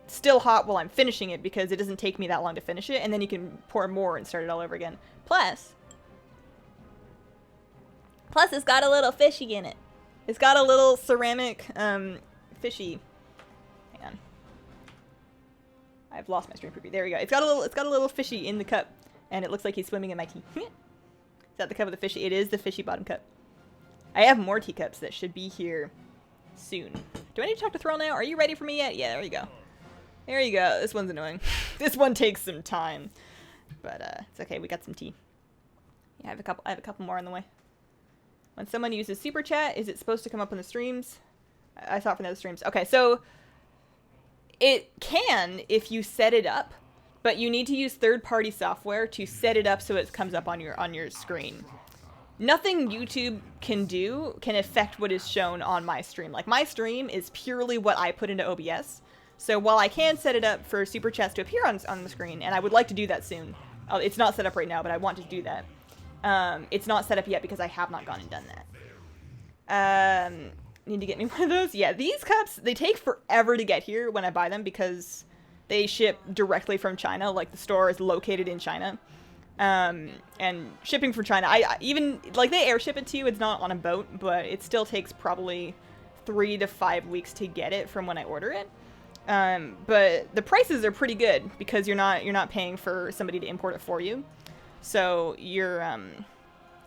still hot while I'm finishing it because it doesn't take me that long to finish it, and then you can pour more and start it all over again. Plus it's got a little fishy in it. It's got a little ceramic, fishy. Hang on. I've lost my stream preview. There we go. It's got a little fishy in the cup, and it looks like he's swimming in my tea. Is that the cup of the fishy? It is the fishy bottom cup. I have more teacups that should be here soon. Do I need to talk to Thrall now? Are you ready for me yet? Yeah, there you go. There you go. This one's annoying. This one takes some time, but it's okay. We got some tea. Yeah, I have a couple more on the way. When someone uses Super Chat, is it supposed to come up on the streams? I saw it from the other streams. Okay, so it can if you set it up, but you need to use third-party software to set it up so it comes up on your screen. Nothing YouTube can do can affect what is shown on my stream. Like, my stream is purely what I put into OBS. So while I can set it up for Super Chats to appear on the screen, and I would like to do that soon. It's not set up right now, but I want to do that. It's not set up yet because I have not gone and done that. Need to get me one of those? Yeah, these cups, they take forever to get here when I buy them because they ship directly from China. Like, the store is located in China. And shipping from China, I even, like, they airship it to you. It's not on a boat, but it still takes probably 3 to 5 weeks to get it from when I order it. But the prices are pretty good because you're not paying for somebody to import it for you. So you're,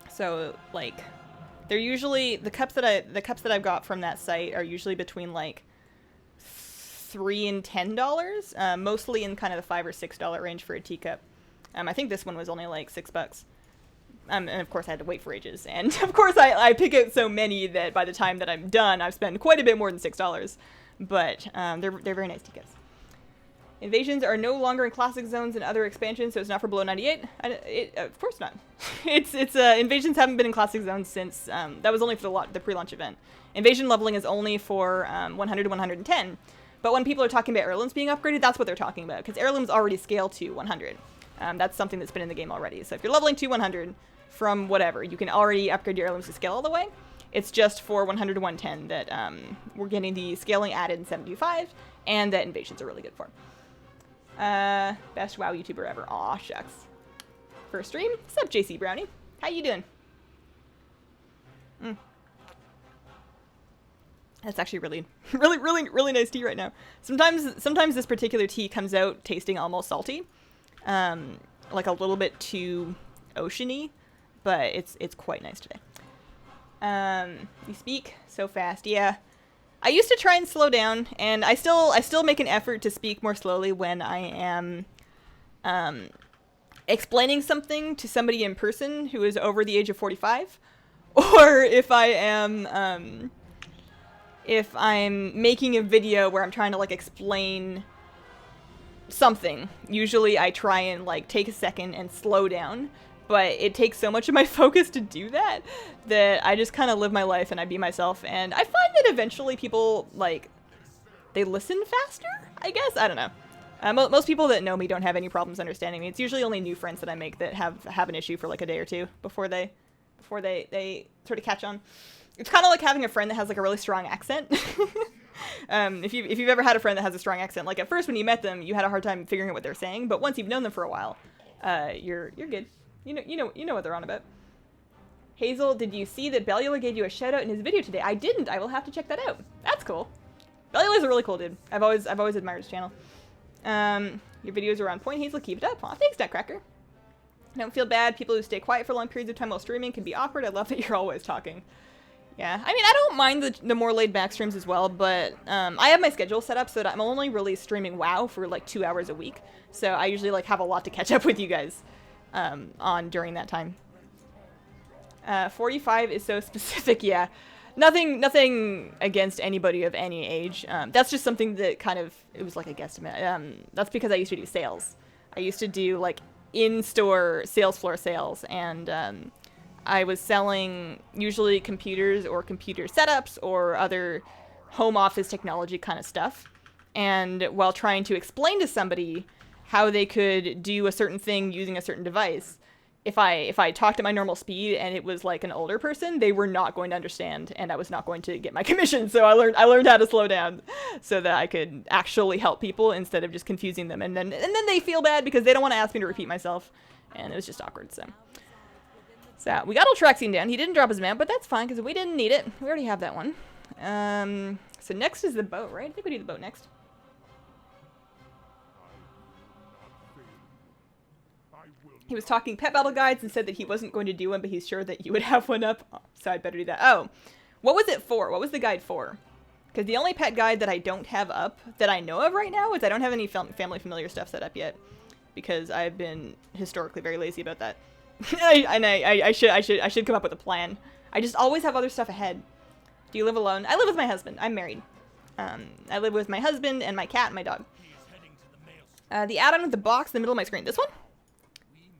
so like, they're usually, the cups that I've got from that site are usually between like $3 and $10, mostly in kind of the $5 or $6 range for a teacup. I think this one was only like $6. And of course I had to wait for ages. And of course I pick out so many that by the time that I'm done, I've spent quite a bit more than $6. But, they're very nice teacups. Invasions are no longer in classic zones and other expansions, so it's not for below 98. Of course not. Invasions haven't been in classic zones since, that was only for the pre-launch event. Invasion leveling is only for 100 to 110. But when people are talking about heirlooms being upgraded, that's what they're talking about, because heirlooms already scale to 100. That's something that's been in the game already. So if you're leveling to 100 from whatever, you can already upgrade your heirlooms to scale all the way. It's just for 100 to 110 that we're getting the scaling added in 75, and that invasions are really good for. Best WoW YouTuber ever. Aw, shucks. First stream? What's up, JC Brownie? How you doing? That's actually really nice tea right now. Sometimes this particular tea comes out tasting almost salty. Like a little bit too oceany, but it's quite nice today. You speak so fast. Yeah. I used to try and slow down, and I still make an effort to speak more slowly when I am explaining something to somebody in person who is over the age of 45, or if I'm making a video where I'm trying to like explain something. Usually I try and like take a second and slow down, but it takes so much of my focus to do that I just kind of live my life and I be myself, and I find that eventually people like they listen faster, I guess. I don't know. Most people that know me don't have any problems understanding me. It's usually only new friends that I make that have an issue for like a day or two before they sort of catch on. It's kind of like having a friend that has like a really strong accent. If you've ever had a friend that has a strong accent, like at first when you met them, you had a hard time figuring out what they're saying, but once you've known them for a while, you're good. You know what they're on about. Hazel, did you see that Bellula gave you a shout out in his video today? I didn't. I will have to check that out. That's cool. Bellula's a really cool dude. I've always admired his channel. Your videos are on point, Hazel. Keep it up. Aw, thanks, Nutcracker. Don't feel bad. People who stay quiet for long periods of time while streaming can be awkward. I love that you're always talking. Yeah, I mean, I don't mind the more laid-back streams as well, but I have my schedule set up so that I'm only really streaming WoW for like 2 hours a week. So I usually like have a lot to catch up with you guys on during that time. 45 is so specific, yeah. Nothing against anybody of any age. That's just something that kind of, it was like a guesstimate. That's because I used to do sales. I used to do like in-store sales floor sales, and I was selling usually computers or computer setups or other home office technology kind of stuff. And while trying to explain to somebody how they could do a certain thing using a certain device, if I talked at my normal speed and it was like an older person, they were not going to understand, and I was not going to get my commission. So I learned how to slow down so that I could actually help people instead of just confusing them. And then they feel bad because they don't want to ask me to repeat myself, and it was just awkward. So we got Ultraxion down. He didn't drop his mount, but that's fine because we didn't need it. We already have that one. So next is the boat, right? I think we do the boat next. He was talking pet battle guides and said that he wasn't going to do one, but he's sure that you would have one up. So I'd better do that. Oh, what was it for? What was the guide for? Because the only pet guide that I don't have up that I know of right now is I don't have any family familiar stuff set up yet, because I've been historically very lazy about that. I should come up with a plan. I just always have other stuff ahead. Do you live alone? I live with my husband. I'm married. I live with my husband and my cat and my dog. The add-on with the box in the middle of my screen. This one?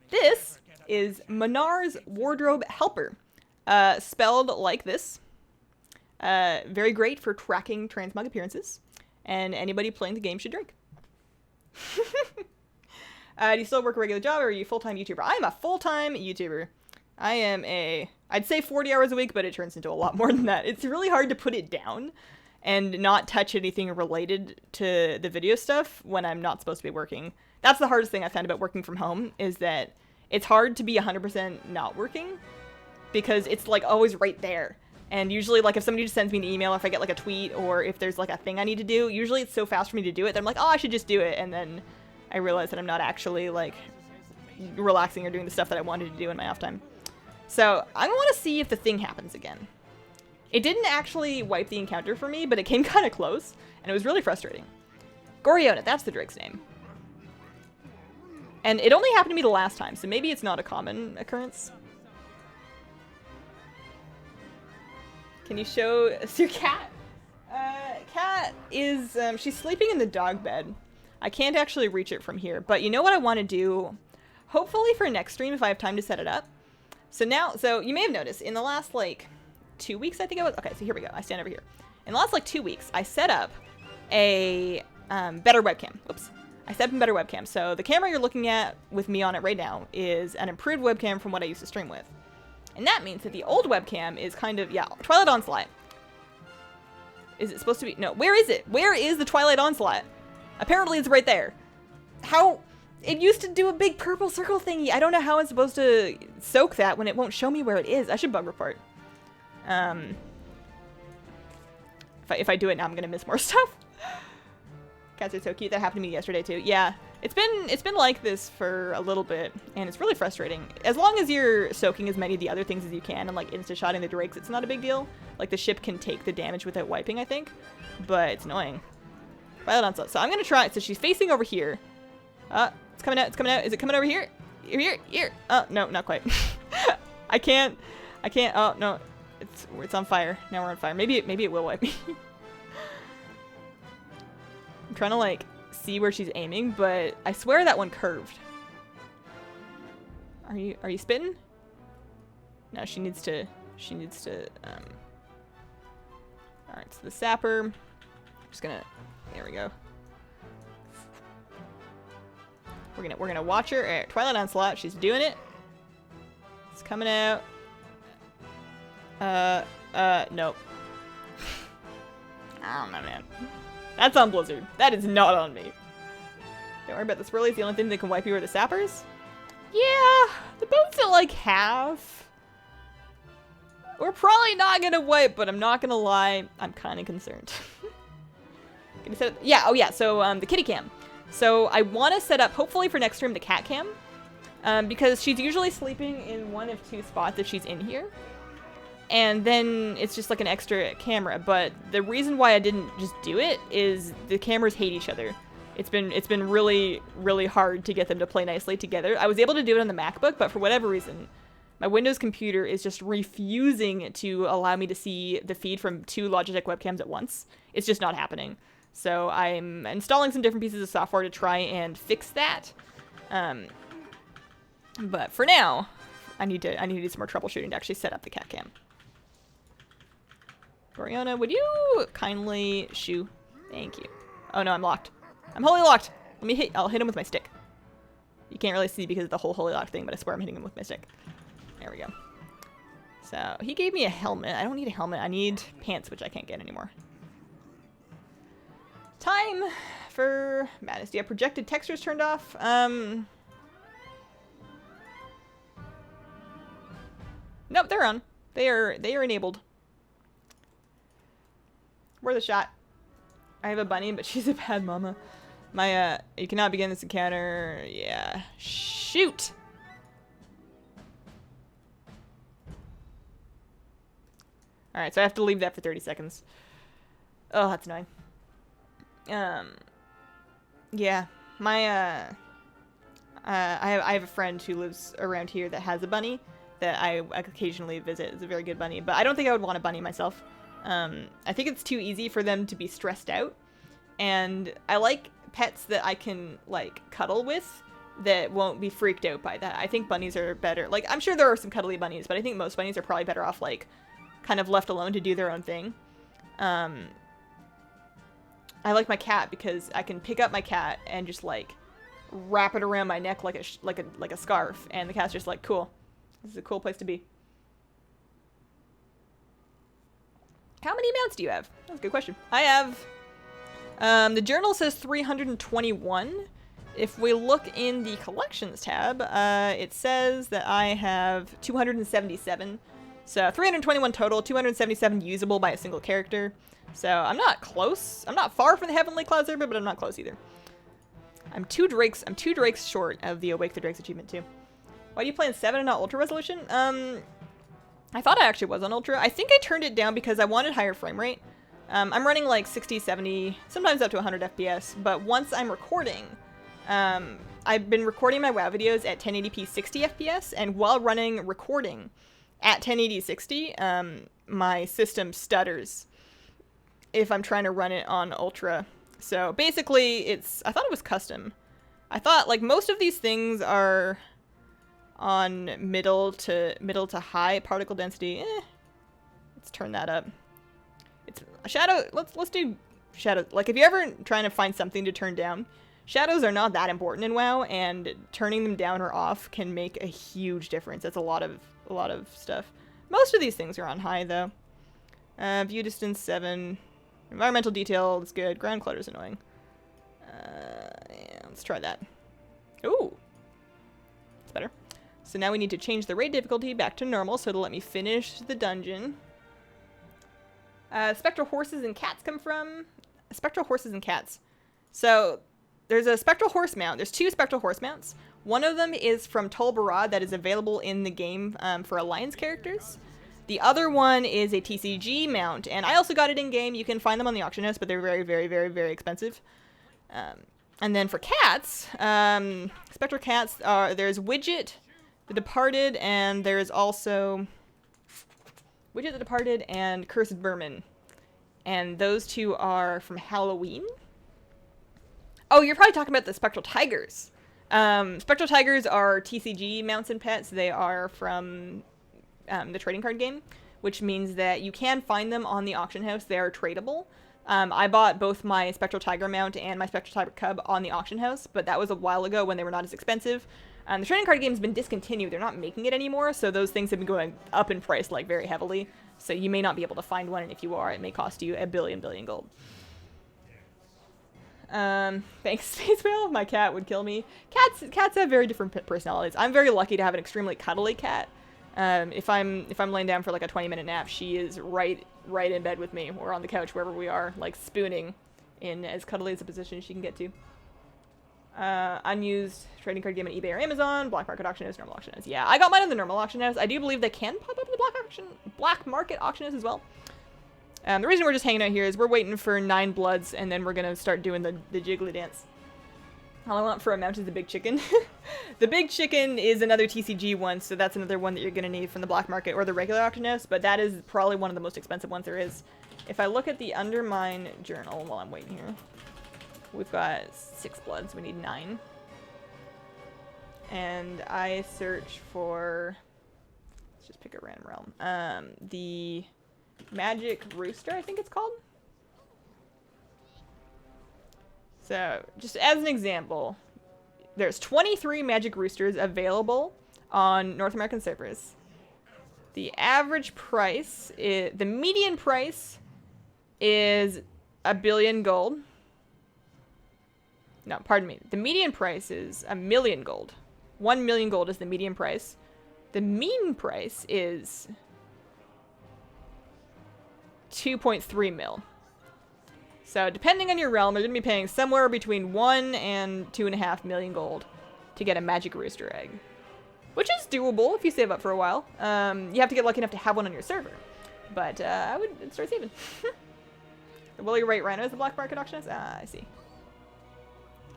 This is Monar's Wardrobe Helper, spelled like this. Very great for tracking transmog appearances, and anybody playing the game should drink. Do you still work a regular job, or are you a full-time YouTuber? I am a full-time YouTuber. I am I'd say 40 hours a week, but it turns into a lot more than that. It's really hard to put it down and not touch anything related to the video stuff when I'm not supposed to be working. That's the hardest thing I found about working from home, is that it's hard to be 100% not working because it's like always right there. And usually, like, if somebody just sends me an email, if I get like a tweet, or if there's like a thing I need to do, usually it's so fast for me to do it that I'm like, oh, I should just do it. And then I realize that I'm not actually like relaxing or doing the stuff that I wanted to do in my off time. So I want to see if the thing happens again. It didn't actually wipe the encounter for me, but it came kind of close, and it was really frustrating. Goriona, that's the Drake's name. And it only happened to me the last time, so maybe it's not a common occurrence. Can you show us your cat? Cat is, she's sleeping in the dog bed. I can't actually reach it from here, but you know what I want to do? Hopefully for next stream, if I have time to set it up. So you may have noticed, in the last, like, 2 weeks, I think it was. Okay, so here we go. I stand over here. In the last, like, 2 weeks, I set up a better webcam. Oops. I set up a better webcam. So the camera you're looking at with me on it right now is an improved webcam from what I used to stream with. And that means that the old webcam is kind of, yeah, Twilight Onslaught. Is it supposed to be? No, where is it? Where is the Twilight Onslaught? Apparently it's right there. How? It used to do a big purple circle thingy. I don't know how I'm supposed to soak that when it won't show me where it is. I should bug report. If I do it now, I'm gonna miss more stuff. Cats are so cute. That happened to me yesterday too. Yeah. It's been like this for a little bit, and it's really frustrating. As long as you're soaking as many of the other things as you can and like insta-shotting the drakes, it's not a big deal. Like the ship can take the damage without wiping, I think, but it's annoying. Violet Onslaught. So I'm gonna try it. So she's facing over here. It's coming out. It's coming out. Is it coming over here? Here. Oh no, not quite. I can't. Oh no, it's on fire. Now we're on fire. Maybe it will wipe me. I'm trying to like see where she's aiming, but I swear that one curved. Are you spitting? No, she needs to Alright, so the sapper. Just gonna, there we go. We're gonna watch her. Alright, Twilight Onslaught, she's doing it. It's coming out. Nope. I don't know, man. That's on Blizzard. That is not on me. Don't worry about the swirlies. The only thing that can wipe you are the sappers. Yeah, the boats are like half. We're probably not gonna wipe, but I'm not gonna lie, I'm kind of concerned. Gonna set up, yeah, oh yeah, so the kitty cam. So I want to set up, hopefully for next stream, the cat cam. Because she's usually sleeping in one of two spots if she's in here. And then it's just like an extra camera. But the reason why I didn't just do it is the cameras hate each other. It's been really, really hard to get them to play nicely together. I was able to do it on the MacBook, but for whatever reason, my Windows computer is just refusing to allow me to see the feed from two Logitech webcams at once. It's just not happening. So I'm installing some different pieces of software to try and fix that. But for now, I need to do some more troubleshooting to actually set up the cat cam. Oriana, would you kindly shoo? Thank you. Oh no, I'm locked. I'm wholly locked. I'll hit him with my stick. You can't really see because of the whole holy lock thing, but I swear I'm hitting him with my stick. There we go. So he gave me a helmet. I don't need a helmet. I need pants, which I can't get anymore. Time for madness. Do you have projected textures turned off? Nope, they're on. They are enabled. Where's the shot? I have a bunny, but she's a bad mama. You cannot begin this encounter. Yeah. Shoot! Alright, so I have to leave that for 30 seconds. Oh, that's annoying. Yeah. I have a friend who lives around here that has a bunny that I occasionally visit. It's a very good bunny, but I don't think I would want a bunny myself. I think it's too easy for them to be stressed out, and I like pets that I can like cuddle with that won't be freaked out by that. I think bunnies are better. Like, I'm sure there are some cuddly bunnies, but I think most bunnies are probably better off like kind of left alone to do their own thing. I like my cat because I can pick up my cat and just like wrap it around my neck like a scarf, and the cat's just like, cool. This is a cool place to be. How many mounts do you have? That's a good question. I have, the journal says 321. If we look in the collections tab, it says that I have 277. So 321 total, 277 usable by a single character. So I'm not close. I'm not far from the Heavenly Cloud server, but I'm not close either. I'm two drakes short of the Awake the Drakes achievement too. Why do you play in 7 and not Ultra Resolution? I thought I actually was on Ultra. I think I turned it down because I wanted higher frame rate. I'm running like 60, 70, sometimes up to 100 FPS, but once I'm recording, I've been recording my WoW videos at 1080p 60 FPS, and while running recording at 1080 60, my system stutters if I'm trying to run it on Ultra. So basically, I thought it was custom. I thought like most of these things are on middle to high particle density. Let's turn that up. It's shadow. Let's do shadow. Like if you're ever trying to find something to turn down, shadows are not that important in WoW, and turning them down or off can make a huge difference. That's a lot of stuff. Most of these things are on high though. View distance 7. Environmental detail is good. Ground clutter is annoying. Yeah, let's try that. Ooh, it's better. So now we need to change the raid difficulty back to normal so it'll let me finish the dungeon. Spectral horses and cats come from? Spectral horses and cats. So there's a spectral horse mount. There's 2 spectral horse mounts. One of them is from Tol Barad that is available in the game for Alliance characters. The other one is a TCG mount, and I also got it in game. You can find them on the auction house, but they're very, very, very, very expensive. And then for cats, spectral cats, there's Widget, the Departed, and there's also Widget the Departed and Cursed Vermin. And those 2 are from Halloween. Oh, you're probably talking about the Spectral Tigers. Spectral Tigers are TCG mounts and pets. They are from the trading card game, which means that you can find them on the auction house. They are tradable. I bought both my Spectral Tiger mount and my Spectral Tiger Cub on the auction house, but that was a while ago when they were not as expensive. The trading card game's been discontinued. They're not making it anymore, so those things have been going up in price like very heavily. So you may not be able to find one, and if you are, it may cost you a billion gold. Thanks, Space Whale. My cat would kill me. Cats have very different personalities. I'm very lucky to have an extremely cuddly cat. If I'm laying down for like a 20-minute nap, she is right in bed with me or on the couch, wherever we are, like spooning in as cuddly as a position as she can get to. Unused trading card game at eBay or Amazon, black market auction house, normal auction house. Yeah, I got mine in the normal auction house. I do believe they can pop up in the black market auction house as well. The reason we're just hanging out here is we're waiting for 9 bloods, and then we're gonna start doing the jiggly dance. All I want for a mount is the big chicken. The big chicken is another TCG one, so that's another one that you're going to need from the black market or the regular auction house, but that is probably one of the most expensive ones there is. If I look at the Undermine journal while I'm waiting here, we've got 6 bloods, we need 9. And I search for, let's just pick a random realm, the Magic Rooster, I think it's called. So, just as an example, there's 23 Magic Roosters available on North American servers. The average price, the median price is $1 billion gold. No, pardon me. The median price is $1 million gold. 1 million gold is the median price. The mean price is 2.3 mil. So depending on your realm, you're going to be paying somewhere between 1 and 2.5 million gold to get a Magic Rooster egg. Which is doable if you save up for a while. You have to get lucky enough to have one on your server. But I would start saving. The Willy Wright Rhino is the black market auction house? Ah, I see.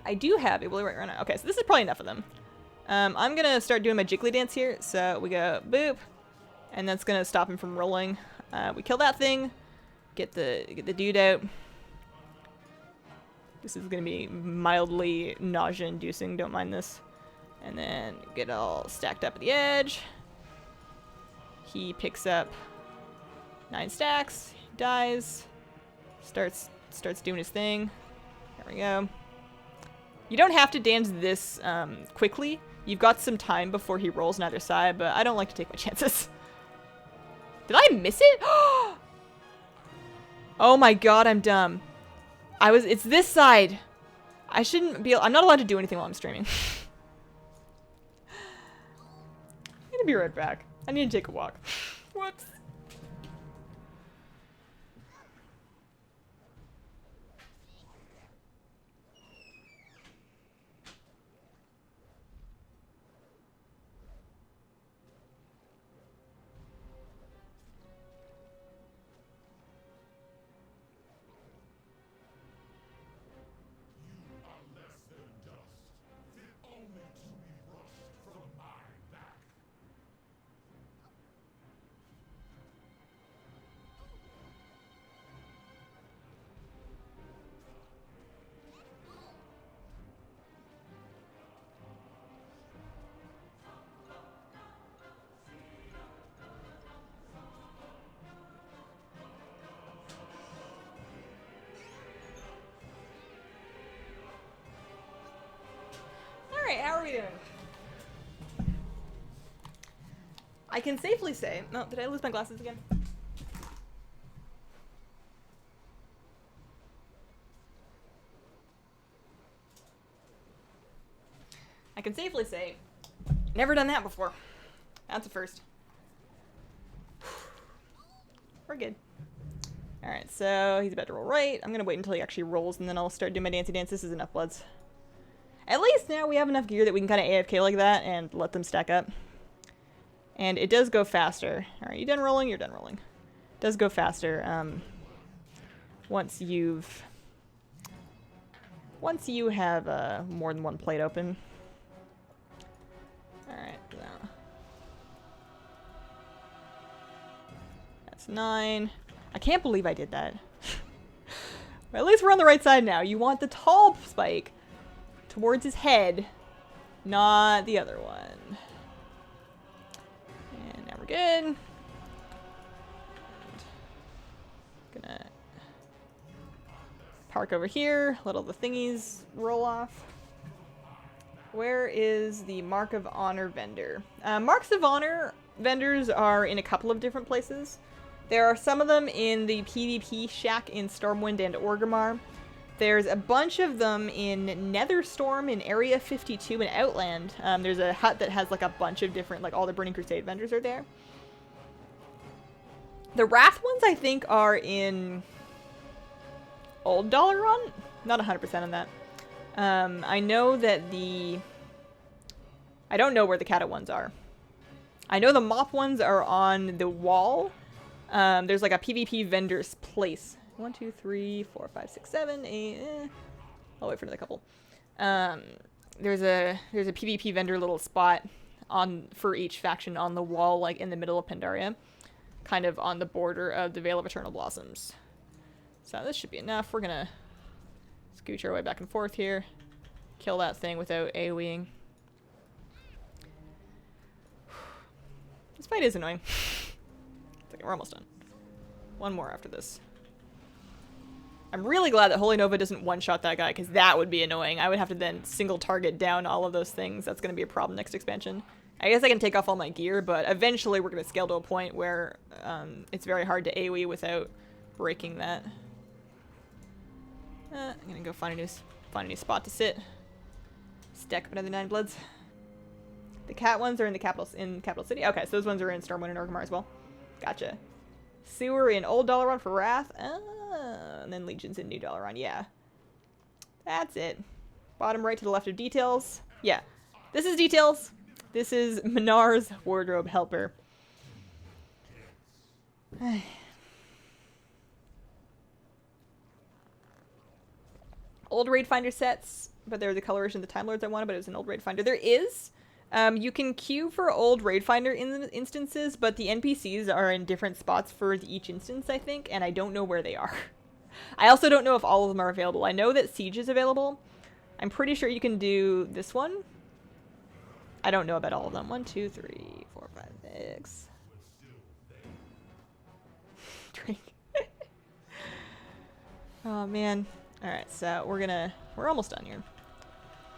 I do have a Willy Wright Rhino. Okay, so this is probably enough of them. I'm going to start doing my jiggly dance here. So we go boop. And that's going to stop him from rolling. We kill that thing. Get the dude out. This is going to be mildly nausea-inducing. Don't mind this. And then get all stacked up at the edge. He picks up 9 stacks. Dies. Starts doing his thing. There we go. You don't have to dance this quickly. You've got some time before he rolls on either side, but I don't like to take my chances. Did I miss it? Oh my god, I'm dumb. It's this side. I shouldn't be, I'm not allowed to do anything while I'm streaming. I'm gonna be right back. I need to take a walk. Whoops. Alright, how are we doing? I can safely say... No, did I lose my glasses again? I can safely say... Never done that before. That's a first. We're good. Alright, so he's about to roll right. I'm gonna wait until he actually rolls and then I'll start doing my dancey dance. This is enough bloods. At least now we have enough gear that we can kind of AFK like that and let them stack up. And it does go faster. Alright, you done rolling? You're done rolling. It does go faster. Once you have more than one plate open. Alright, now. That's 9. I can't believe I did that. But at least we're on the right side now. You want the tall spike towards his head, not the other one. And now we're good. And gonna park over here, let all the thingies roll off. Where is the Mark of Honor vendor? Marks of Honor vendors are in a couple of different places. There are some of them in the PvP shack in Stormwind and Orgrimmar. There's a bunch of them in Netherstorm in Area 52 in Outland. There's a hut that has like a bunch of different, like all the Burning Crusade vendors are there. The Wrath ones I think are in Old Dalaran? Not 100% on that. I know that I don't know where the Kata ones are. I know the Mop ones are on the wall. There's like a PvP vendor's place. 1, 2, 3, 4, 5, 6, 7, 8. I'll wait for another couple. There's a PvP vendor little spot for each faction on the wall, like in the middle of Pandaria, kind of on the border of the Vale of Eternal Blossoms. So this should be enough. We're gonna scooch our way back and forth here, kill that thing without AoEing. This fight is annoying. We're almost done. One more after this. I'm really glad that Holy Nova doesn't one-shot that guy, because that would be annoying. I would have to then single target down all of those things. That's going to be a problem next expansion. I guess I can take off all my gear, but eventually we're going to scale to a point where it's very hard to AoE without breaking that. I'm going to go find a new spot to sit. Stack up another 9 bloods. The cat ones are in the capital city. Okay, so those ones are in Stormwind and Orgrimmar as well. Gotcha. Sewer in Old Dalaran for Wrath. And then Legions in New Dalaran. Yeah. That's it. Bottom right to the left of details. Yeah. This is details. This is Minar's wardrobe helper. Old Raid Finder sets, but there's a coloration of the Time Lords I wanted, but it was an old Raid Finder. There is. You can queue for old Raid Finder instances, but the NPCs are in different spots for each instance, I think, and I don't know where they are. I also don't know if all of them are available. I know that Siege is available. I'm pretty sure you can do this one. I don't know about all of them. 1, 2, 3, 4, 5, 6. Drink. Oh, man. Alright, so we're almost done here.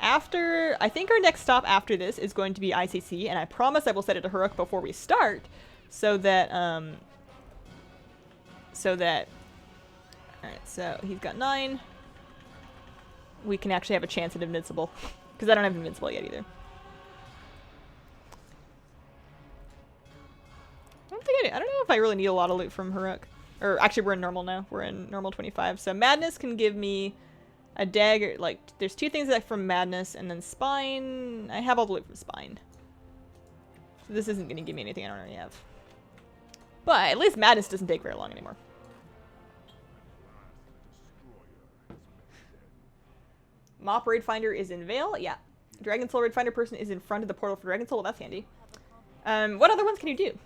I think our next stop after this is going to be ICC, and I promise I will set it to Huruk before we start, so that, alright, so he's got 9. We can actually have a chance at Invincible, because I don't have Invincible yet either. I don't know if I really need a lot of loot from Huruk. Or, actually, we're in normal now. We're in normal 25, so Madness can give me a dagger, like, there's 2 things that from Madness, and then Spine. I have all the loot from Spine. So this isn't going to give me anything I don't already have. But at least Madness doesn't take very long anymore. Mop Raid Finder is in Vale. Yeah. Dragon Soul Raid Finder person is in front of the portal for Dragon Soul. Well, that's handy. What other ones can you do?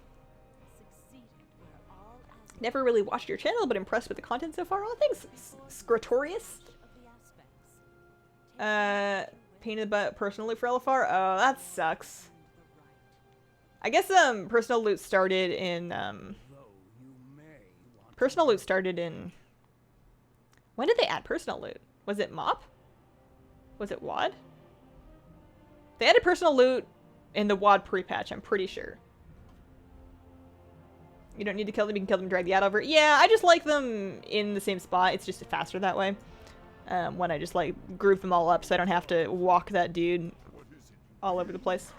Never really watched your channel, but impressed with the content so far. Oh, thanks, Scrotorius. Painted butt personal loot for Elefar. Oh, that sucks. I guess personal loot started in when did they add personal loot? Was it Mop? Was it WoD? They added personal loot in the WoD pre-patch, I'm pretty sure. You don't need to kill them, you can kill them and drag the ad over. Yeah, I just like them in the same spot. It's just faster that way. When I just like group them all up so I don't have to walk that dude all over the place.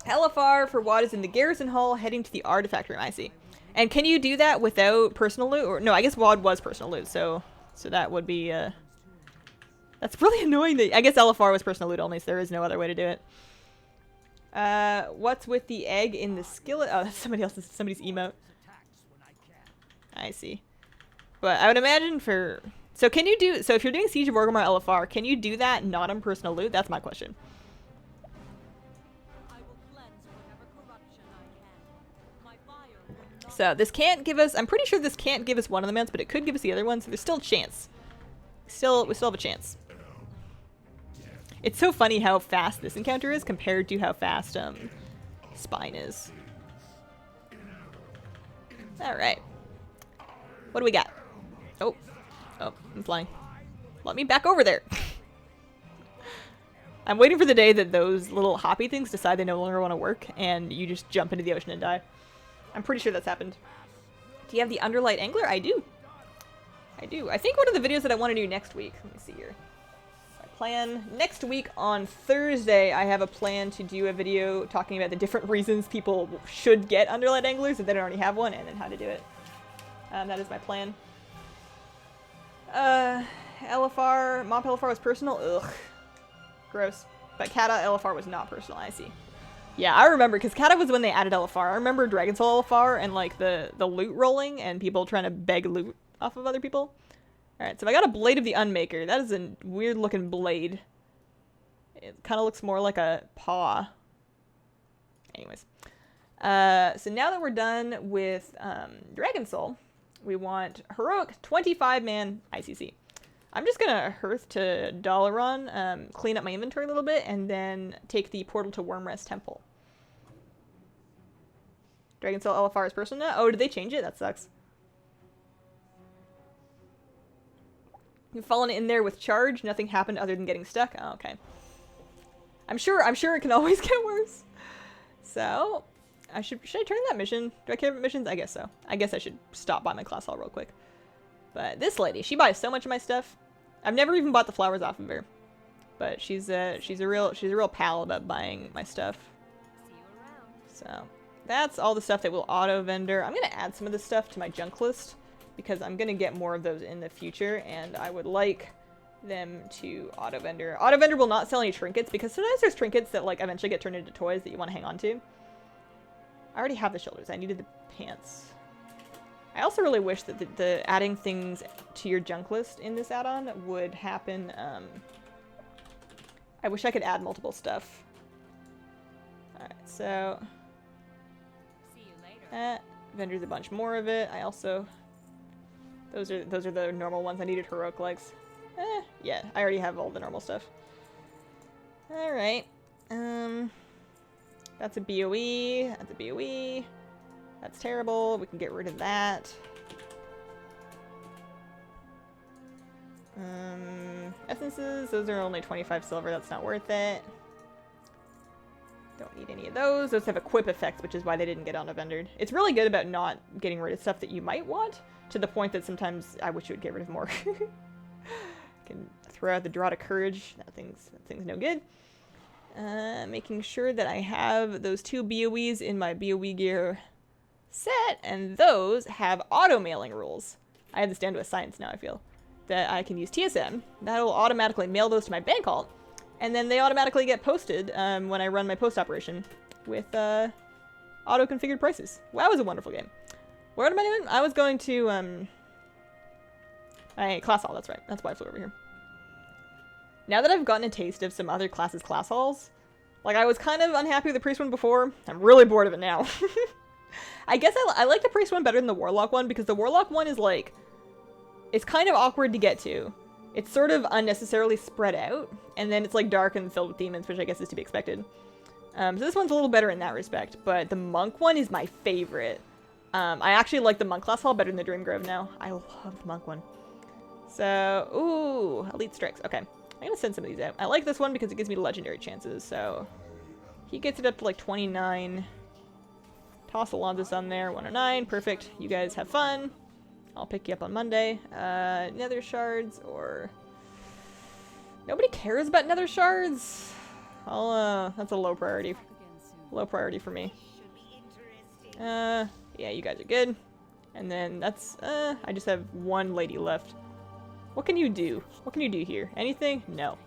Elefar for WoD is in the Garrison Hall heading to the Artifact Room, I see. And can you do that without personal loot? Or no, I guess WoD was personal loot, so that would be That's really annoying. That I guess LFR was personal loot only, so there is no other way to do it. What's with the egg in the skillet? Oh, that's somebody's emote. I see. But I would imagine for... So can you do... So if you're doing Siege of Orgrimmar LFR, can you do that not on personal loot? That's my question. So this can't give us... I'm pretty sure this can't give us one of the mounts, but it could give us the other one, so there's still a chance. We still have a chance. It's so funny how fast this encounter is compared to how fast Spine is. Alright. What do we got? Oh, I'm flying. Let me back over there. I'm waiting for the day that those little hoppy things decide they no longer want to work and you just jump into the ocean and die. I'm pretty sure that's happened. Do you have the Underlight Angler? I do. I do. I think one of the videos that I want to do next week. Let me see here. My plan. Next week on Thursday, I have a plan to do a video talking about the different reasons people should get Underlight Anglers if they don't already have one, and then how to do it. That is my plan. LFR, Mop LFR was personal? Ugh. Gross. But Kata LFR was not personal, I see. Yeah, I remember, because Kata was when they added LFR. I remember Dragon Soul LFR and, like, the loot rolling and people trying to beg loot off of other people. Alright, so I got a Blade of the Unmaker. That is a weird-looking blade. It kind of looks more like a paw. Anyways. So now that we're done with Dragon Soul, we want Heroic 25-man ICC. I'm just gonna Hearth to Dalaran, clean up my inventory a little bit, and then take the portal to Wormrest Temple. Dragon Soul LFR is personal now? Oh, did they change it? That sucks. You've fallen in there with charge. Nothing happened other than getting stuck. Oh, okay. I'm sure it can always get worse. So, should I turn in that mission? Do I care about missions? I guess so. I guess I should stop by my class hall real quick. But this lady, she buys so much of my stuff. I've never even bought the flowers off of her. But she's a real pal about buying my stuff. So, that's all the stuff that will auto vendor. I'm gonna add some of this stuff to my junk list because I'm gonna get more of those in the future, and I would like them to auto vendor. Auto vendor will not sell any trinkets because sometimes there's trinkets that like eventually get turned into toys that you want to hang on to. I already have the shoulders. I needed the pants. I also really wish that the adding things to your junk list in this add-on would happen. I wish I could add multiple stuff. Alright, so see you later. Vendor's a bunch more of it. I also those are the normal ones. I needed heroic legs. Yeah, I already have all the normal stuff. Alright. That's a BOE. That's a BOE. That's terrible. We can get rid of that. Essences. Those are only 25 silver. That's not worth it. Don't need any of those. Those have equip effects, which is why they didn't get auto-vendored. It's really good about not getting rid of stuff that you might want, to the point that sometimes I wish you would get rid of more. Can throw out the Draw to Courage. That thing's no good. Making sure that I have those 2 BOEs in my BOE gear set, and those have auto-mailing rules. I have this down to a science now, I feel. That I can use TSM. That'll automatically mail those to my bank vault, and then they automatically get posted when I run my post operation with auto-configured prices. Wow, it was a wonderful game. What am I doing? I was going to class hall, that's right. That's why I flew over here. Now that I've gotten a taste of some other classes' class halls, like I was kind of unhappy with the priest one before, I'm really bored of it now. I guess I like the priest one better than the warlock one, because the warlock one is like, it's kind of awkward to get to. It's sort of unnecessarily spread out, and then it's like dark and filled with demons, which I guess is to be expected. So this one's a little better in that respect, but the monk one is my favorite. I actually like the monk class hall better than the Dream Grove now. I love the monk one. So, ooh, elite strikes. Okay, I'm gonna send some of these out. I like this one because it gives me legendary chances, so he gets it up to like 29. Toss Alonzo's on there, 109, perfect. You guys have fun. I'll pick you up on Monday. Nether shards, or nobody cares about nether shards. That's a low priority. Low priority for me. Yeah, you guys are good. And then that's, I just have one lady left. What can you do? What can you do here? Anything? No.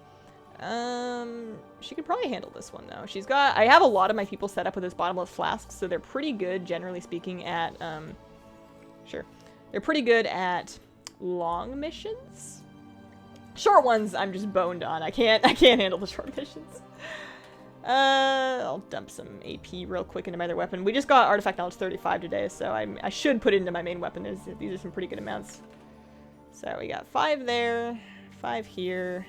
She could probably handle this one though. She's got, I have a lot of my people set up with this bottomless flasks, so they're pretty good, generally speaking, at, sure. They're pretty good at long missions. Short ones, I'm just boned on. I can't handle the short missions. I'll dump some AP real quick into my other weapon. We just got Artifact Knowledge 35 today, so I should put it into my main weapon. These are some pretty good amounts. So we got 5 there, 5 here,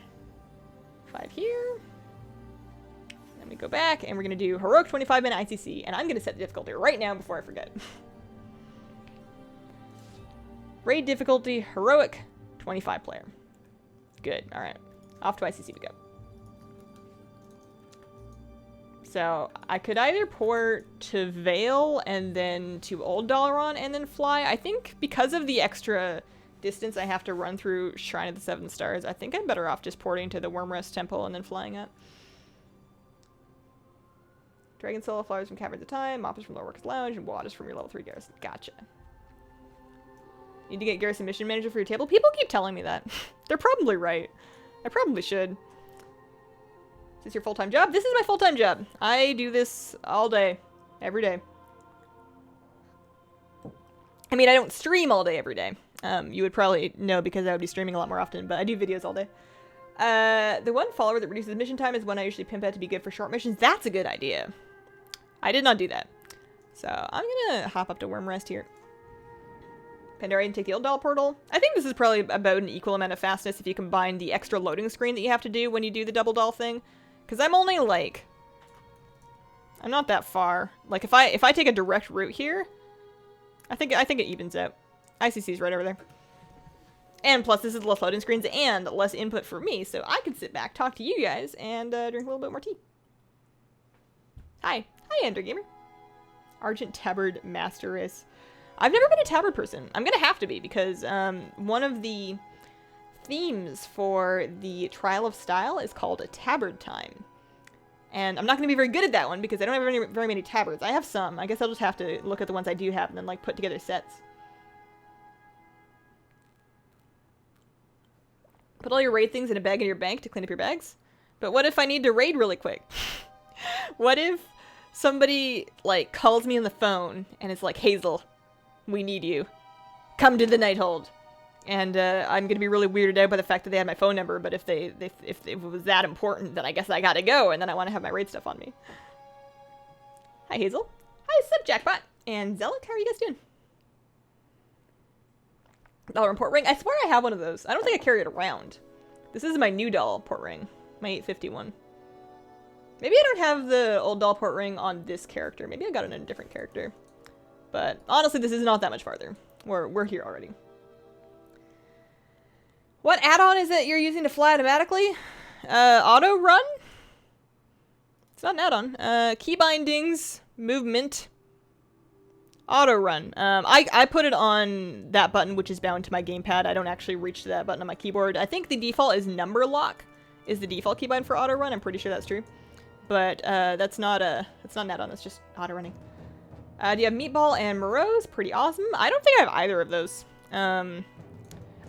5 here. Then we go back, and we're going to do Heroic 25-minute ICC, and I'm going to set the difficulty right now before I forget. Raid difficulty, Heroic, 25 player. Good, alright. Off to ICC we go. So, I could either port to Vale and then to Old Dalaran and then fly. I think because of the extra distance I have to run through Shrine of the Seven Stars, I think I'm better off just porting to the Wormrest Temple and then flying up. Dragon Soul flowers from Caverns of Time, Moppers from Lower Workers Lounge, and Waters from your level 3 garrison. Gotcha. Need to get Garrison Mission Manager for your table? People keep telling me that. They're probably right. I probably should. Is this your full-time job? This is my full-time job. I do this all day. Every day. I mean, I don't stream all day every day. You would probably know because I would be streaming a lot more often, but I do videos all day. The one follower that reduces mission time is one I usually pimp out to be good for short missions. That's a good idea. I did not do that. So, I'm gonna hop up to Wormrest here. Pandaria and take the Old Doll portal. I think this is probably about an equal amount of fastness if you combine the extra loading screen that you have to do when you do the double doll thing. Because I'm only like... I'm not that far. Like, if I take a direct route here, I think it evens out. ICC's right over there. And plus, this is less loading screens and less input for me, so I can sit back, talk to you guys, and drink a little bit more tea. Hi. Hi, Ender Gamer. Argent Tabard Master Race. I've never been a tabard person. I'm gonna have to be, because one of the themes for the Trial of Style is called a tabard time. And I'm not gonna be very good at that one, because I don't have very many tabards. I have some. I guess I'll just have to look at the ones I do have and then, like, put together sets. Put all your raid things in a bag in your bank to clean up your bags? But what if I need to raid really quick? What if somebody, like, calls me on the phone and it's like, Hazel, we need you. Come to the Nighthold. And I'm gonna be really weirded out by the fact that they had my phone number, but if it was that important, then I guess I gotta go, and then I want to have my raid stuff on me. Hi, Hazel. Hi, Sub Jackpot. And Zealot, how are you guys doing? Dollar port ring. I swear I have one of those. I don't think I carry it around. This is my new doll port ring. My 851. Maybe I don't have the old doll port ring on this character. Maybe I got it on a different character. But honestly, this is not that much farther. We're here already. What add-on is it you're using to fly automatically? Auto run? It's not an add-on. Key bindings, movement, auto run. I put it on that button, which is bound to my gamepad. I don't actually reach to that button on my keyboard. I think the default is number lock is the default keybind for auto run. I'm pretty sure that's true. But that's not an add-on. That's just auto running. Do you have Meatball and Morose? Pretty awesome. I don't think I have either of those.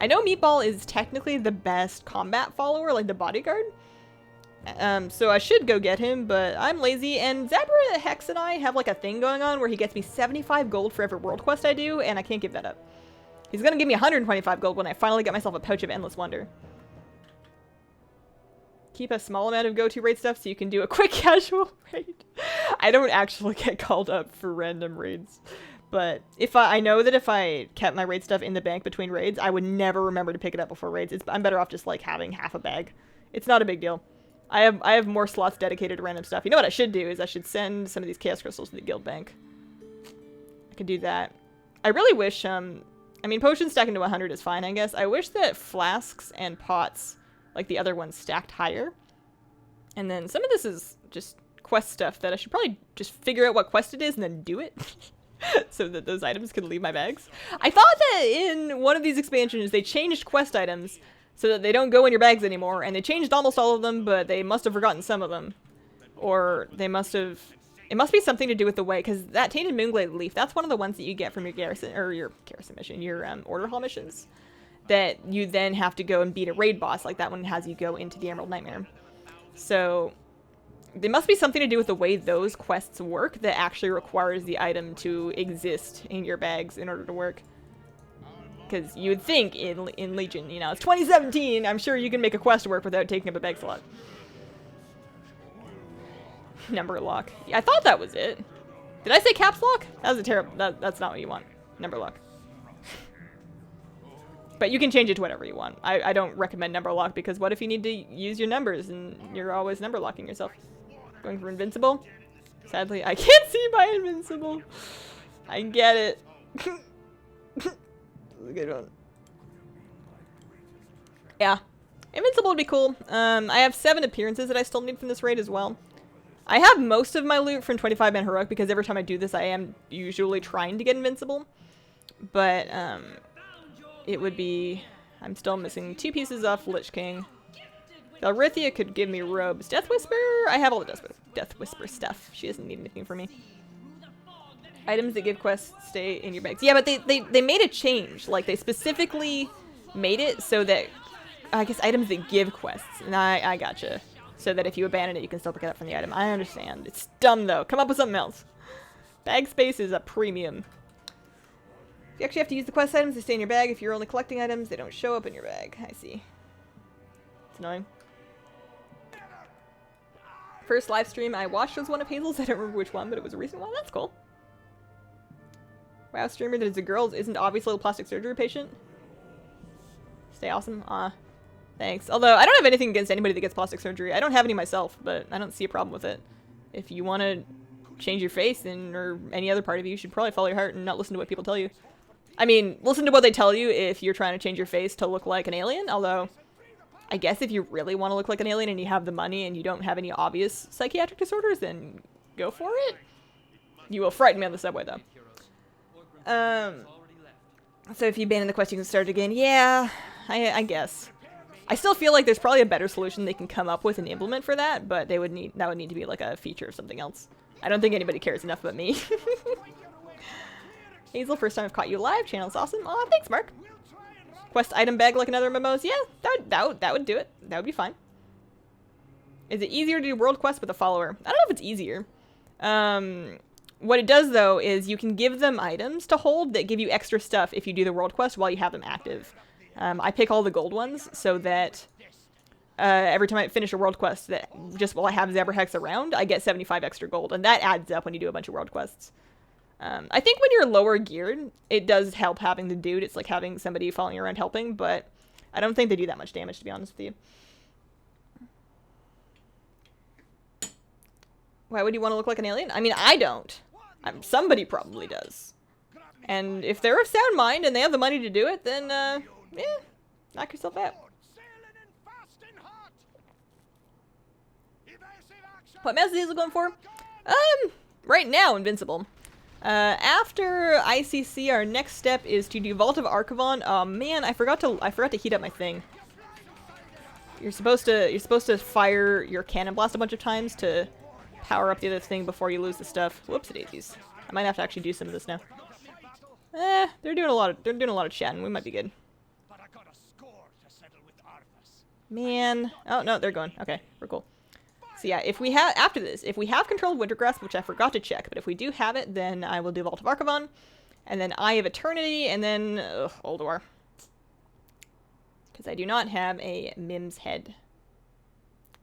I know Meatball is technically the best combat follower, like the bodyguard. So I should go get him, but I'm lazy. And Zabra Hex and I have like a thing going on where he gets me 75 gold for every world quest I do, and I can't give that up. He's gonna give me 125 gold when I finally get myself a pouch of Endless Wonder. Keep a small amount of go-to raid stuff so you can do a quick casual raid. I don't actually get called up for random raids. But if I know that if I kept my raid stuff in the bank between raids, I would never remember to pick it up before raids. I'm better off just like having half a bag. It's not a big deal. I have more slots dedicated to random stuff. You know what I should do is I should send some of these chaos crystals to the guild bank. I could do that. I really wish, I mean, potions stacking to 100 is fine, I guess. I wish that flasks and pots, like the other ones, stacked higher. And then some of this is just quest stuff that I should probably just figure out what quest it is and then do it. So that those items could leave my bags. I thought that in one of these expansions they changed quest items so that they don't go in your bags anymore, and they changed almost all of them, but they must have forgotten some of them. Or they must have... It must be something to do with the way, because that Tainted Moonglade Leaf, that's one of the ones that you get from your garrison, or your garrison mission, your Order Hall missions. that you then have to go and beat a raid boss. Like that one has you go into the Emerald Nightmare. So there must be something to do with the way those quests work that actually requires the item to exist in your bags in order to work. Because you would think in Legion, you know, it's 2017, I'm sure you can make a quest work without taking up a bag slot. Number lock. Yeah, I thought that was it. Did I say caps lock? That was a terrible, that's not what you want. Number lock. But you can change it to whatever you want. I don't recommend number lock because what if you need to use your numbers and you're always number locking yourself? Going for invincible? Sadly, I can't see my invincible. I get it. A good one. Yeah. Invincible would be cool. I have 7 appearances that I still need from this raid as well. I have most of my loot from 25-man heroic because every time I do this I am usually trying to get invincible. But it would be... I'm still missing 2 pieces off Lich King. Belrithia could give me robes. Death Whisper? I have all the Death Whisper stuff. She doesn't need anything from me. Items that give quests stay in your bags. Yeah, but they made a change. Like, they specifically made it so that... I guess items that give quests. And I gotcha. So that if you abandon it, you can still pick it up from the item. I understand. It's dumb, though. Come up with something else. Bag space is a premium. You actually have to use the quest items to stay in your bag. If you're only collecting items, they don't show up in your bag. I see. It's annoying. First live stream I watched was one of Hazel's. I don't remember which one, but it was a recent one. That's cool. WoW streamer that is a girl isn't obviously a plastic surgery patient. Stay awesome. Thanks. Although, I don't have anything against anybody that gets plastic surgery. I don't have any myself, but I don't see a problem with it. If you want to change your face or any other part of you, you should probably follow your heart and not listen to what people tell you. I mean, listen to what they tell you if you're trying to change your face to look like an alien, although I guess if you really want to look like an alien and you have the money and you don't have any obvious psychiatric disorders, then go for it. You will frighten me on the subway, though. So if you abandon the quest, you can start again. Yeah, I guess. I still feel like there's probably a better solution they can come up with and implement for that, but that would need to be like a feature of something else. I don't think anybody cares enough about me. Hazel, first time I've caught you live. Channel's awesome. Aw, thanks, Mark. Quest item bag like another MMOs. Yeah, that would do it. That would be fine. Is it easier to do world quests with a follower? I don't know if it's easier. What it does, though, is you can give them items to hold that give you extra stuff if you do the world quest while you have them active. I pick all the gold ones so that every time I finish a world quest, that just while I have Zebrahex around, I get 75 extra gold, and that adds up when you do a bunch of world quests. I think when you're lower geared, it does help having the dude. It's like having somebody following around helping, but I don't think they do that much damage, to be honest with you. Why would you want to look like an alien? I mean, I don't. Somebody probably does. And if they're of sound mind and they have the money to do it, then, yeah, knock yourself out. What mess is Hazel going for? Right now, Invincible. After ICC, our next step is to do Vault of Archivon. Oh man, I forgot to heat up my thing. You're supposed to fire your cannon blast a bunch of times to power up the other thing before you lose the stuff. Whoops daisies. I might have to actually do some of this now. They're doing a lot of chatting. We might be good. Man. Oh no, they're going. Okay, we're cool. So yeah, if we have, after this, if we have control of Wintergrasp, which I forgot to check, but if we do have it, then I will do Vault of Archivon, and then Eye of Eternity, and then Ulduar. Because I do not have a Mim's Head.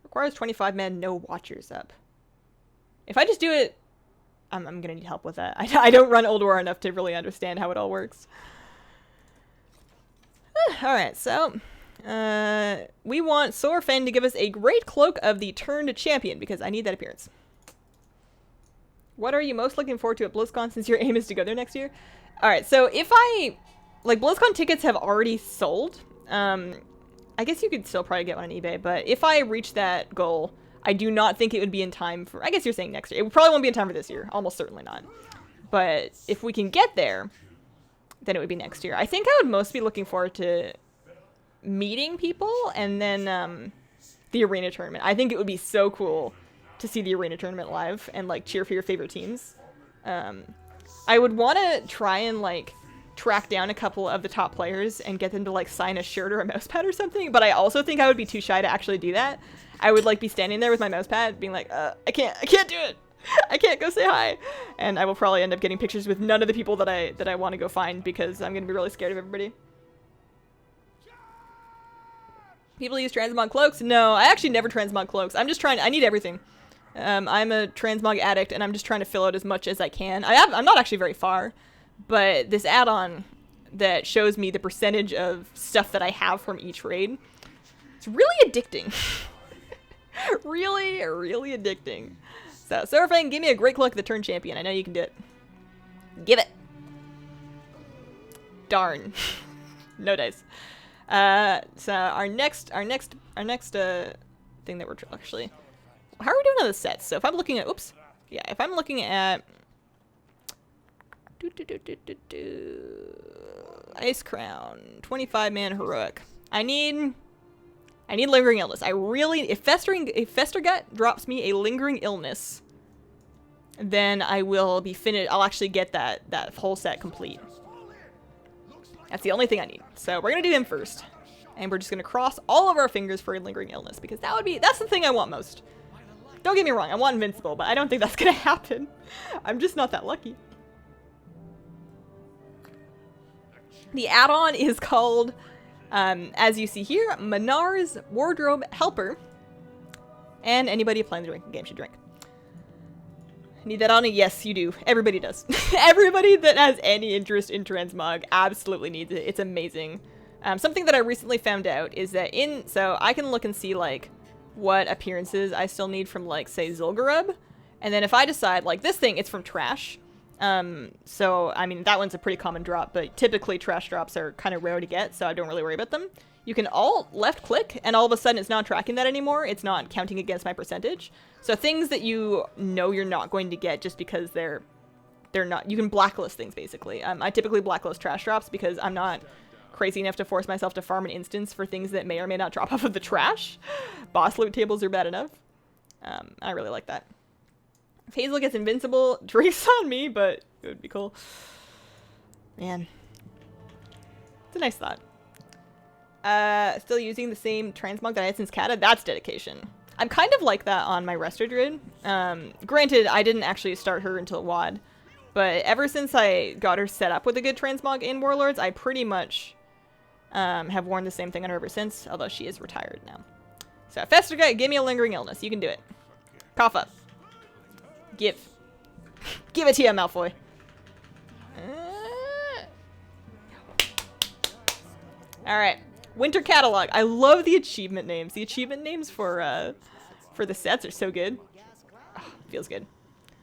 Requires 25 men, no Watchers up. If I just do it, I'm gonna need help with that. I don't run Ulduar enough to really understand how it all works. Alright, so... we want Sorfen to give us a great cloak of the turned champion, because I need that appearance. What are you most looking forward to at Blizzcon, since your aim is to go there next year? Alright, so if Blizzcon tickets have already sold. I guess you could still probably get one on eBay, but if I reach that goal, I do not think it would be in time for, I guess you're saying next year. It probably won't be in time for this year. Almost certainly not. But if we can get there, then it would be next year. I think I would most be looking forward to meeting people and then the arena tournament. I think it would be so cool to see the arena tournament live and like cheer for your favorite teams. I would want to try and like track down a couple of the top players and get them to like sign a shirt or a mouse pad or something, but I also think I would be too shy to actually do that. I would like be standing there with my mouse pad being like, I can't do it. I can't go say hi. And I will probably end up getting pictures with none of the people that I want to go find because I'm going to be really scared of everybody. People use transmog cloaks? No, I actually never transmog cloaks. I'm just trying, I need everything. I'm a transmog addict and I'm just trying to fill out as much as I can. I'm not actually very far. But this add-on that shows me the percentage of stuff that I have from each raid, it's really addicting. really, really addicting. So, Surfing, give me a great look at the turn champion. I know you can do it. Give it. Darn. No dice. So our next thing that we're actually, how are we doing on the sets? So if I'm looking at, oops, yeah, if I'm looking at Ice Crown, 25-man heroic. I need lingering illness. If Fester Gut drops me a lingering illness, then I will be finished. I'll actually get that whole set complete. That's the only thing I need. So we're gonna do him first, and we're just gonna cross all of our fingers for a lingering illness because that's the thing I want most. Don't get me wrong, I want invincible, but I don't think that's gonna happen. I'm just not that lucky. The add-on is called, as you see here, Manar's Wardrobe Helper. And anybody playing the drinking game should drink. Need that on it? Yes, you do. Everybody does. Everybody that has any interest in transmog absolutely needs it. It's amazing. Something that I recently found out is that so I can look and see, like, what appearances I still need from, like, say, Zul'Gurub. And then if I decide, like, this thing, it's from trash. So, I mean, that one's a pretty common drop, but typically trash drops are kind of rare to get, so I don't really worry about them. You can alt left click, and all of a sudden it's not tracking that anymore. It's not counting against my percentage. So things that you know you're not going to get just because they're not, you can blacklist things basically. I typically blacklist trash drops because I'm not crazy enough to force myself to farm an instance for things that may or may not drop off of the trash. Boss loot tables are bad enough. I really like that. If Hazel gets invincible, drinks on me, but it would be cool. Man. It's a nice thought. Still using the same transmog that I had since Kata? That's dedication. I'm kind of like that on my Resto Druid. Granted, I didn't actually start her until WoD, but ever since I got her set up with a good transmog in Warlords, I pretty much have worn the same thing on her ever since, although she is retired now. So, Festergut, give me a lingering illness. You can do it. Cough up. Give it to you, Malfoy. Alright. Winter Catalog. I love the achievement names. The achievement names for the sets are so good. Oh, feels good.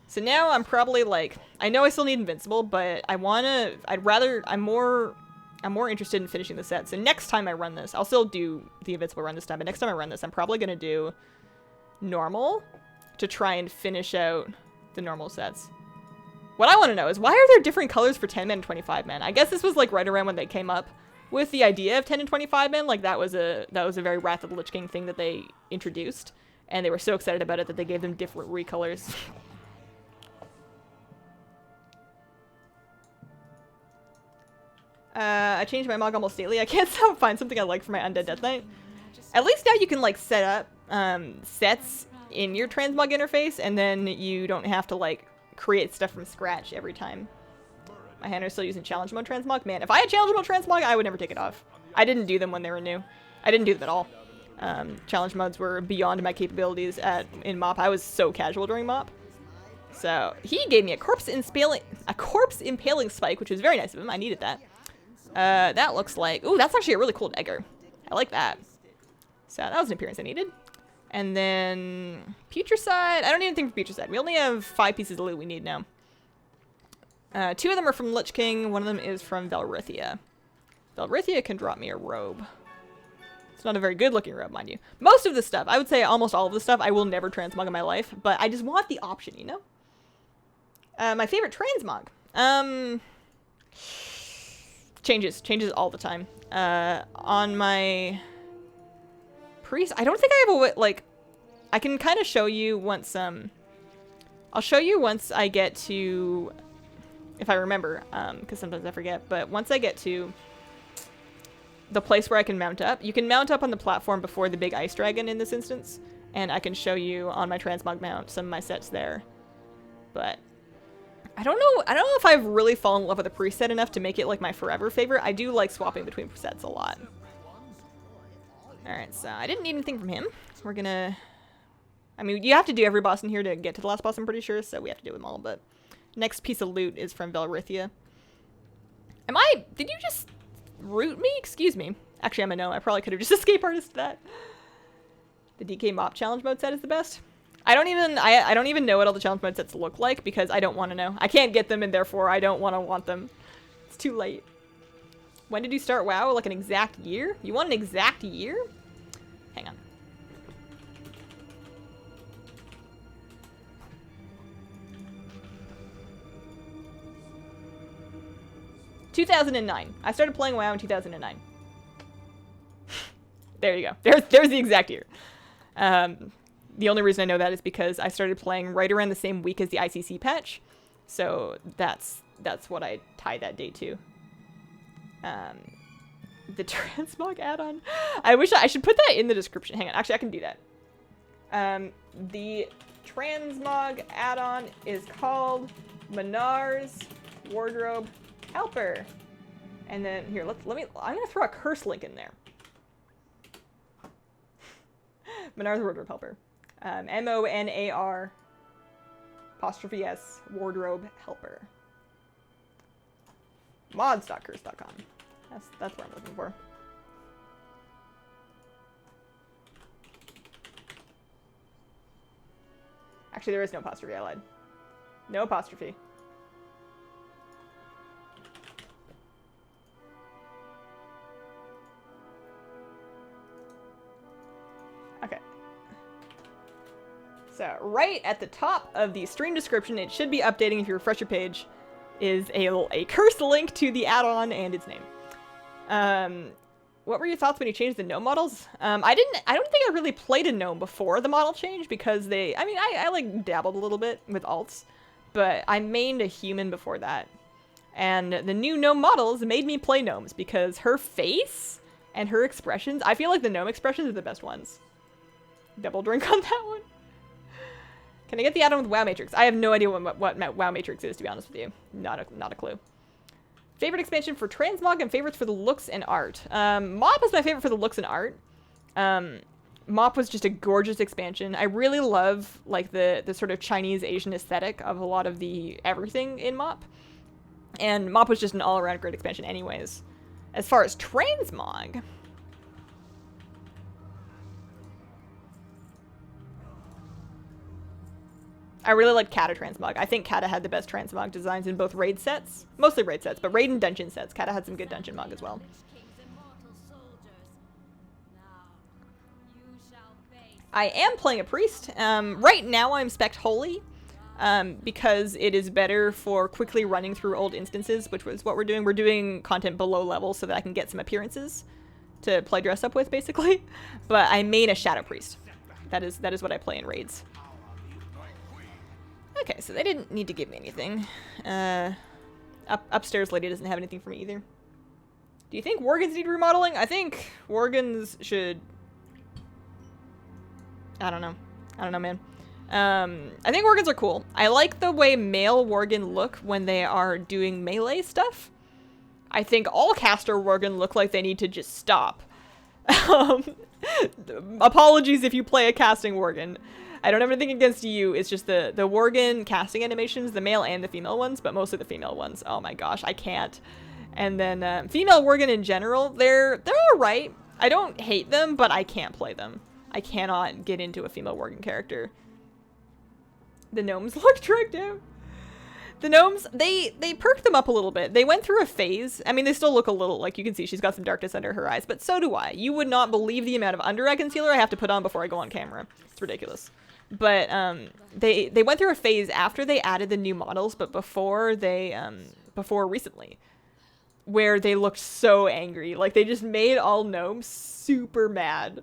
So now I'm probably like, I know I still need Invincible, but I'm more interested in finishing the set. So next time I run this, I'll still do the Invincible run this time, but next time I run this, I'm probably going to do normal to try and finish out the normal sets. What I want to know is, why are there different colors for 10 men and 25 men? I guess this was like right around when they came up with the idea of 10 and 25 men. Like that was a very Wrath of the Lich King thing that they introduced, and they were so excited about it that they gave them different recolors. I changed my mog almost daily. I can't find something I like for my Undead Death Knight. At least now you can like set up sets in your transmog interface, and then you don't have to like create stuff from scratch every time. My handler's still using challenge mode transmog. Man, if I had challenge mode transmog, I would never take it off. I didn't do them when they were new. I didn't do them at all. Challenge modes were beyond my capabilities in MoP. I was so casual during MoP. So he gave me a corpse impaling spike, which was very nice of him. I needed that. That looks like, ooh, that's actually a really cool dagger. I like that. So that was an appearance I needed. And then Putricide. I don't need anything for Putricide. We only have 5 pieces of loot we need now. 2 of them are from Lich King. 1 of them is from Velrithia. Velrithia can drop me a robe. It's not a very good looking robe, mind you. Most of the stuff, I would say almost all of the stuff, I will never transmog in my life, but I just want the option, you know? My favorite transmog. Changes all the time. On my priest, I don't think I have a, like, I can kind of show you once, I'll show you once I get to if I remember, because sometimes I forget. But once I get to the place where I can mount up, you can mount up on the platform before the big ice dragon in this instance, and I can show you on my transmog mount some of my sets there. But I don't know if I've really fallen in love with a preset enough to make it like my forever favorite. I do like swapping between presets a lot. Alright, so I didn't need anything from him. We're gonna... I mean, you have to do every boss in here to get to the last boss, I'm pretty sure, so we have to do them all, but... Next piece of loot is from Velrithia. Did you just root me? Excuse me. Actually, I'm a no. I probably could have just escape artisted that. The DK Mop challenge mode set is the best. I don't even know what all the challenge mode sets look like because I don't want to know. I can't get them and therefore I don't want them. It's too late. When did you start WoW? Like an exact year? You want an exact year? Hang on. ...2009. I started playing WoW in 2009. There you go. There's the exact year. The only reason I know that is because I started playing right around the same week as the ICC patch. So that's what I tie that date to. The transmog add-on. I should put that in the description. Hang on. Actually, I can do that. The transmog add-on is called Menar's Wardrobe Helper. And then here, I'm gonna throw a curse link in there. Menar's Wardrobe Helper. MONAR apostrophe S Wardrobe Helper. Mods.curse.com. That's what I'm looking for. Actually, there is no apostrophe. I lied. No apostrophe. Okay. So, right at the top of the stream description, it should be updating if you refresh your page, is a cursed link to the add-on and its name. What were your thoughts when you changed the gnome models? I don't think I really played a gnome before the model change because I like dabbled a little bit with alts, but I mained a human before that. And the new gnome models made me play gnomes because her face and her expressions, I feel like the gnome expressions are the best ones. Double drink on that one. Can I get the add-on with WoW Matrix? I have no idea what WoW Matrix is, to be honest with you. Not a clue. Favorite expansion for Transmog and favorites for the looks and art. Mop is my favorite for the looks and art. Mop was just a gorgeous expansion. I really love like the sort of Chinese Asian aesthetic of a lot of the everything in Mop. And Mop was just an all-around great expansion anyways. As far as Transmog, I really like Kata Transmog. I think Kata had the best Transmog designs in both raid sets. Mostly raid sets, but raid and dungeon sets. Kata had some good dungeon mog as well. I am playing a priest. Right now I'm spec'd holy, because it is better for quickly running through old instances, which was what we're doing. We're doing content below level so that I can get some appearances to play dress up with, basically. But I main a shadow priest. That is what I play in raids. Okay, so they didn't need to give me anything. Upstairs lady doesn't have anything for me either. Do you think Worgans need remodeling? I think Worgans should... I don't know, man. I think Worgans are cool. I like the way male Worgan look when they are doing melee stuff. I think all caster Worgan look like they need to just stop. Apologies if you play a casting Worgan. I don't have anything against you. It's just the Worgan casting animations, the male and the female ones, but mostly the female ones. Oh my gosh, I can't. And then female Worgan in general, they're all right. I don't hate them, but I can't play them. I cannot get into a female Worgan character. The gnomes look tricked out. The gnomes, they perked them up a little bit. They went through a phase. I mean, they still look a little, like you can see she's got some darkness under her eyes, but so do I. You would not believe the amount of under-eye concealer I have to put on before I go on camera. It's ridiculous. But they went through a phase after they added the new models, but before recently, where they looked so angry. Like they just made all gnomes super mad.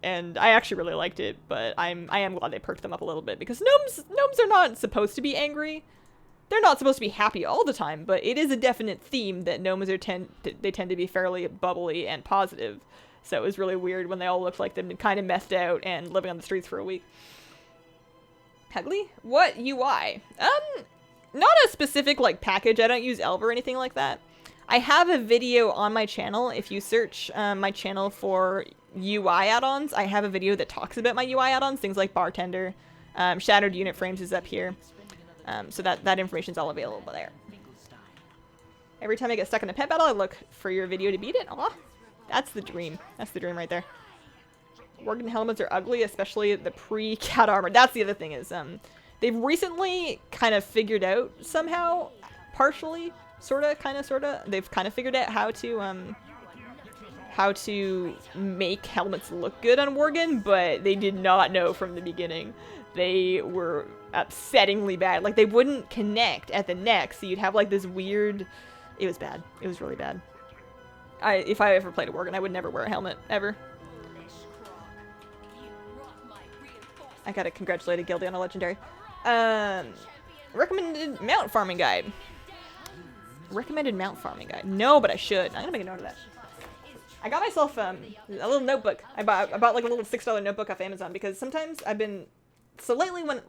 And I actually really liked it, but I am glad they perked them up a little bit because gnomes are not supposed to be angry. they're not supposed to be happy all the time, but it is a definite theme that gnomes tend to be fairly bubbly and positive. So it was really weird when they all looked like they'd been kind of messed out and living on the streets for a week. Ugly? What UI? Not a specific, like, package. I don't use Elv or anything like that. I have a video on my channel. If you search my channel for UI add-ons, I have a video that talks about my UI add-ons, things like Bartender. Shattered Unit Frames is up here. So that information's all available there. Every time I get stuck in a pet battle, I look for your video to beat it. Aw, that's the dream. That's the dream right there. Worgen helmets are ugly, especially the pre-cat armor. That's the other thing is, they've recently kind of figured out somehow, partially, sorta, they've kind of figured out how to make helmets look good on Worgen, but they did not know from the beginning. They were upsettingly bad. Like, they wouldn't connect at the neck, so you'd have, like, this weird... It was bad. It was really bad. If I ever played a Worgen, I would never wear a helmet, ever. I gotta congratulate a guildie on a legendary. Recommended mount farming guide. Recommended mount farming guide. No, but I should. I'm gonna make a note of that. I got myself a little notebook. I bought like a little $6 notebook off Amazon because sometimes I've been... So lately, when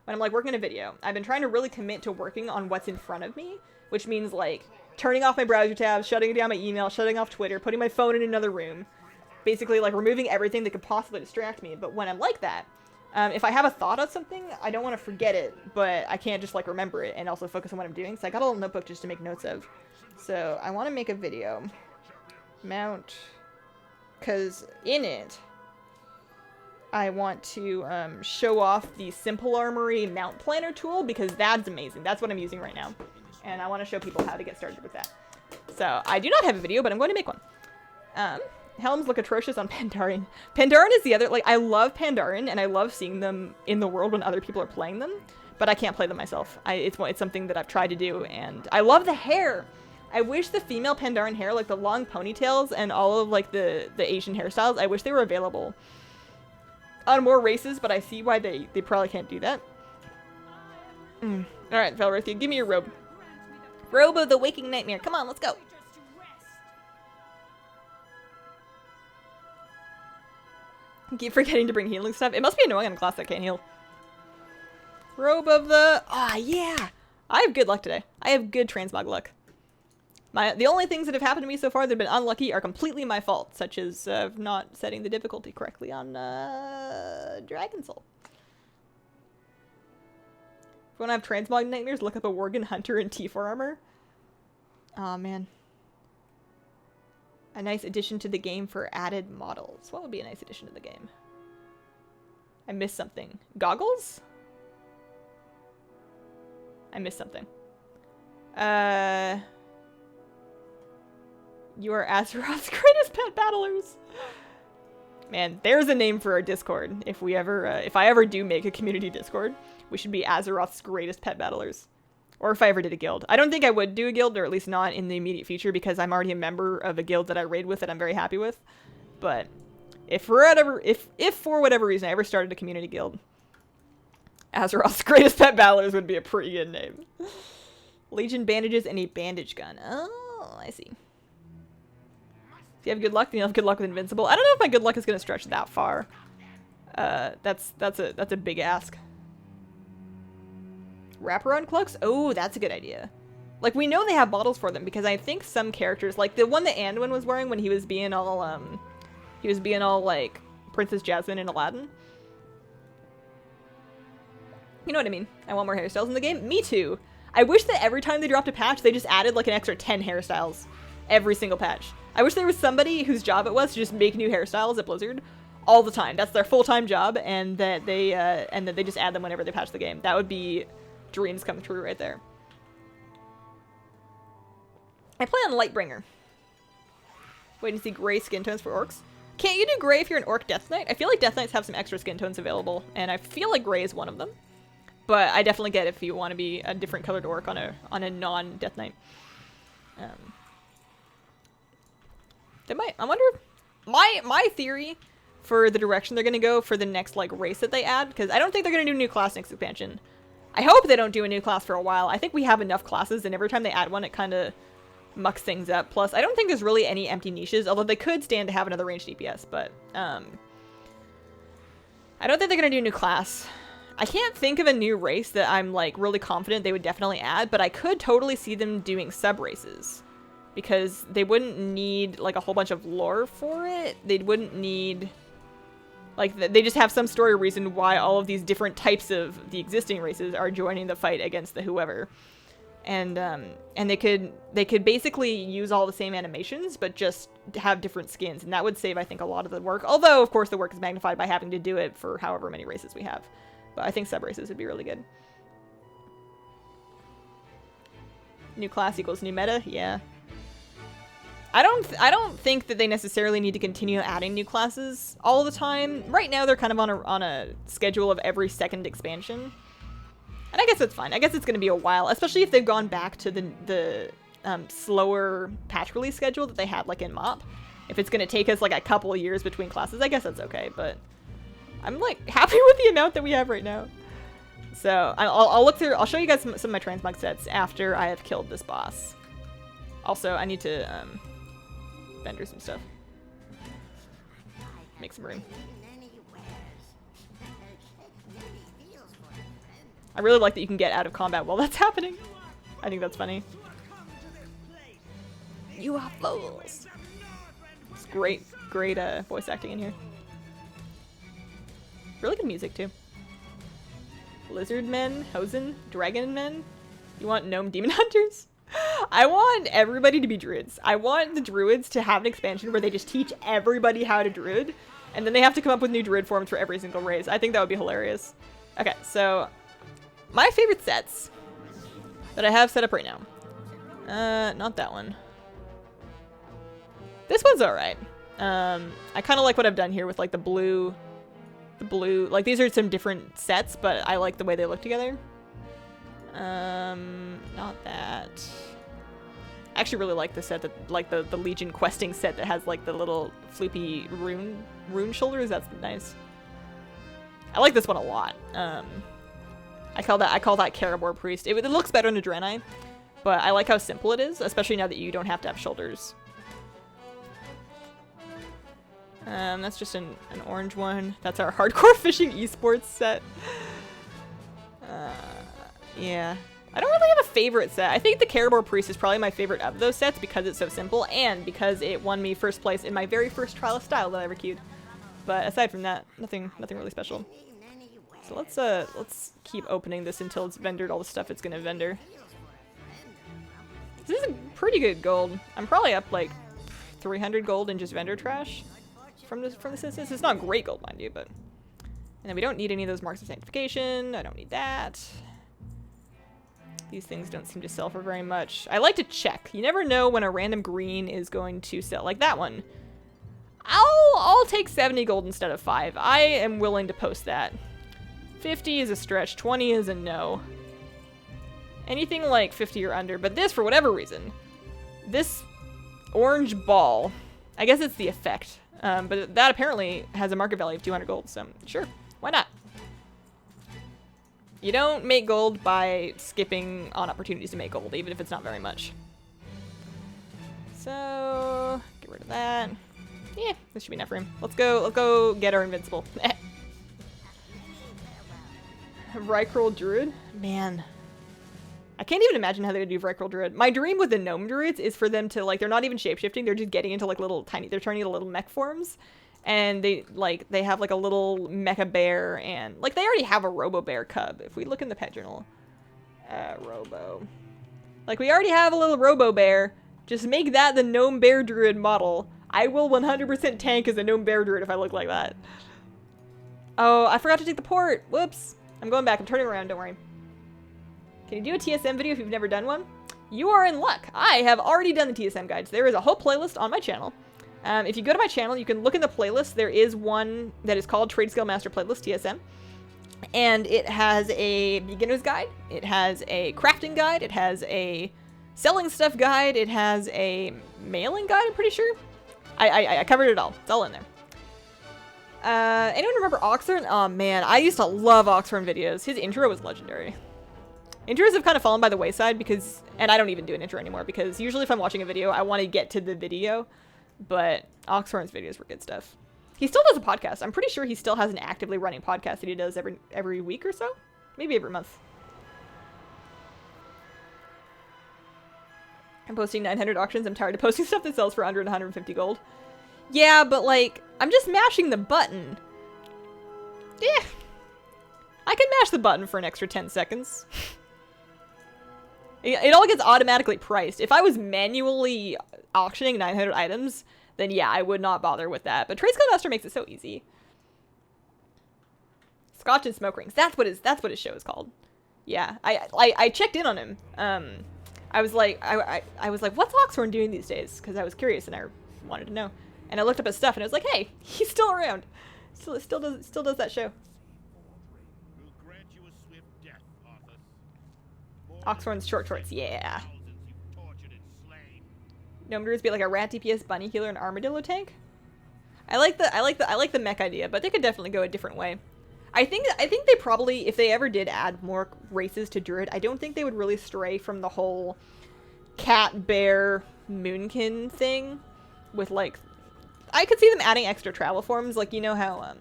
I'm like working a video, I've been trying to really commit to working on what's in front of me, which means like turning off my browser tabs, shutting down my email, shutting off Twitter, putting my phone in another room, basically like removing everything that could possibly distract me. But when I'm like that, if I have a thought on something, I don't want to forget it, but I can't just like remember it and also focus on what I'm doing. So I got a little notebook just to make notes of. So I want to make a video. Mount, because in it, I want to show off the Simple Armory mount planner tool because that's amazing. That's what I'm using right now. And I want to show people how to get started with that. So I do not have a video, but I'm going to make one. Helms look atrocious on Pandaren. Pandaren is the other, like, I love Pandaren and I love seeing them in the world when other people are playing them, but I can't play them myself. It's something that I've tried to do, and I love the hair. I wish the female Pandaren hair, like the long ponytails and all of like the Asian hairstyles, I wish they were available on more races, but I see why they probably can't do that. Alright, Valrithia, give me your robe. Robe of the Waking Nightmare. Come on, let's go. Keep forgetting to bring healing stuff. It must be annoying on a class that can't heal. Robe of the... Ah, yeah! I have good luck today. I have good transmog luck. The only things that have happened to me so far that have been unlucky are completely my fault, such as not setting the difficulty correctly on Dragon Soul. If you want to have transmog nightmares, look up a Worgen Hunter in T4 armor. Aw, man. A nice addition to the game for added models. What would be a nice addition to the game? I missed something. Goggles? I missed something. You are Azeroth's greatest pet battlers. Man, there's a name for our Discord. If I ever do make a community Discord, we should be Azeroth's greatest pet battlers. Or if I ever did a guild. I don't think I would do a guild, or at least not in the immediate future, because I'm already a member of a guild that I raid with that I'm very happy with. But if for whatever reason I ever started a community guild, Azeroth's greatest pet battlers would be a pretty good name. Legion bandages and a bandage gun. Oh, I see. If you have good luck, then you'll have good luck with Invincible. I don't know if my good luck is going to stretch that far. That's a big ask. Wraparound cloaks? Oh, that's a good idea. Like, we know they have bottles for them, because I think some characters, like the one that Anduin was wearing when he was being all, like, Princess Jasmine in Aladdin. You know what I mean? I want more hairstyles in the game. Me too. I wish that every time they dropped a patch, they just added, like, an extra 10 hairstyles. Every single patch. I wish there was somebody whose job it was to just make new hairstyles at Blizzard all the time. That's their full-time job, and that they just add them whenever they patch the game. That would be dreams come true right there. I play on Lightbringer. Waiting to see gray skin tones for orcs. Can't you do gray if you're an orc Death Knight? I feel like Death Knights have some extra skin tones available, and I feel like gray is one of them. But I definitely get if you want to be a different colored orc on a non-Death Knight. They might. I wonder if my theory for the direction they're gonna go for the next like race that they add, because I don't think they're gonna do new class next expansion. I hope they don't do a new class for a while. I think we have enough classes, and every time they add one, it kind of mucks things up. Plus, I don't think there's really any empty niches, although they could stand to have another ranged DPS, but I don't think they're going to do a new class. I can't think of a new race that I'm, like, really confident they would definitely add, but I could totally see them doing sub-races. Because they wouldn't need, like, a whole bunch of lore for it. They wouldn't need... Like, they just have some story reason why all of these different types of the existing races are joining the fight against the whoever. And they could basically use all the same animations, but just have different skins. And that would save, I think, a lot of the work. Although, of course, the work is magnified by having to do it for however many races we have. But I think sub-races would be really good. New class equals new meta? Yeah. I don't think that they necessarily need to continue adding new classes all the time. Right now, they're kind of on a schedule of every second expansion. And I guess that's fine. I guess it's going to be a while, especially if they've gone back to the slower patch release schedule that they had, like, in MoP. If it's going to take us, like, a couple of years between classes, I guess that's okay, but I'm, like, happy with the amount that we have right now. So, I'll look through, I'll show you guys some of my transmog sets after I have killed this boss. Also, I need to, vendor some stuff. Make some room. I really like that you can get out of combat while that's happening. I think that's funny. You are fools. It's great voice acting in here. Really good music too. Lizard men, Hosen, dragon men. You want gnome demon hunters? I want everybody to be druids. I want the druids to have an expansion where they just teach everybody how to druid, and then they have to come up with new druid forms for every single race. I think that would be hilarious. Okay, so my favorite sets that I have set up right now. Not that one. This one's alright. I kind of like what I've done here with, like, the blue, like, these are some different sets, but I like the way they look together. Not that. I actually really like the set that, like, the Legion questing set that has, like, the little floopy rune shoulders. That's nice. I like this one a lot. I call that Caribor Priest. It looks better in a Draenei, but I like how simple it is, especially now that you don't have to have shoulders. That's just an orange one. That's our hardcore fishing esports set. Yeah. I don't really have a favorite set. I think the Caribor Priest is probably my favorite of those sets because it's so simple and because it won me first place in my very first trial of style that I ever queued. But aside from that, nothing really special. So let's keep opening this until it's vendored all the stuff it's gonna vendor. This is a pretty good gold. I'm probably up like 300 gold in just vendor trash from this instance. It's not great gold, mind you, but. And then we don't need any of those marks of sanctification. I don't need that. These things don't seem to sell for very much. I like to check. You never know when a random green is going to sell. Like that one. I'll take 70 gold instead of 5. I am willing to post that. 50 is a stretch. 20 is a no. Anything like 50 or under. But this, for whatever reason, this orange ball, I guess it's the effect. But that apparently has a market value of 200 gold. So sure, why not? You don't make gold by skipping on opportunities to make gold, even if it's not very much. So, get rid of that. Yeah, this should be enough room. Let's go get our invincible. Vrykroll Druid? Man. I can't even imagine how they would do Vrykroll Druid. My dream with the gnome druids is for them to, like, they're not even shapeshifting, they're just getting into, like, little tiny, they're turning into little mech forms. And they have, like, a little mecha bear, and, like, they already have a robo bear cub. If we look in the pet journal. Robo. Like, we already have a little robo bear. Just make that the gnome bear druid model. I will 100% tank as a gnome bear druid if I look like that. Oh, I forgot to take the port. Whoops. I'm going back. I'm turning around. Don't worry. Can you do a TSM video if you've never done one? You are in luck. I have already done the TSM guides. There is a whole playlist on my channel. If you go to my channel, you can look in the playlist. There is one that is called Trade Skill Master Playlist TSM. And it has a beginner's guide. It has a crafting guide. It has a selling stuff guide. It has a mailing guide, I'm pretty sure. I covered it all. It's all in there. Anyone remember Oxhorn? Oh man, I used to love Oxhorn videos. His intro was legendary. Intros have kind of fallen by the wayside because, and I don't even do an intro anymore because usually if I'm watching a video, I want to get to the video, but Oxhorn's videos were good stuff. He still does a podcast. I'm pretty sure he still has an actively running podcast that he does every week or so, maybe every month. I'm posting 900 auctions. I'm tired of posting stuff that sells for under 150 gold. Yeah, but like, I'm just mashing the button. Yeah. I can mash the button for an extra 10 seconds. It all gets automatically priced. If I was manually auctioning 900 items, then yeah, I would not bother with that. But Trade Skill Master makes it so easy. Scotch and Smoke Rings. That's what his show is called. Yeah, I checked in on him. I was like, what's Oxhorn doing these days? Because I was curious and I wanted to know. And I looked up his stuff and I was like, hey, he's still around. Still does that show. Oxhorn's shorts, yeah. Gnome Druids be like a rat DPS, bunny healer, and armadillo tank. I like the mech idea, but they could definitely go a different way. I think they probably, if they ever did add more races to Druid, I don't think they would really stray from the whole cat, bear, moonkin thing. With like, I could see them adding extra travel forms, like you know how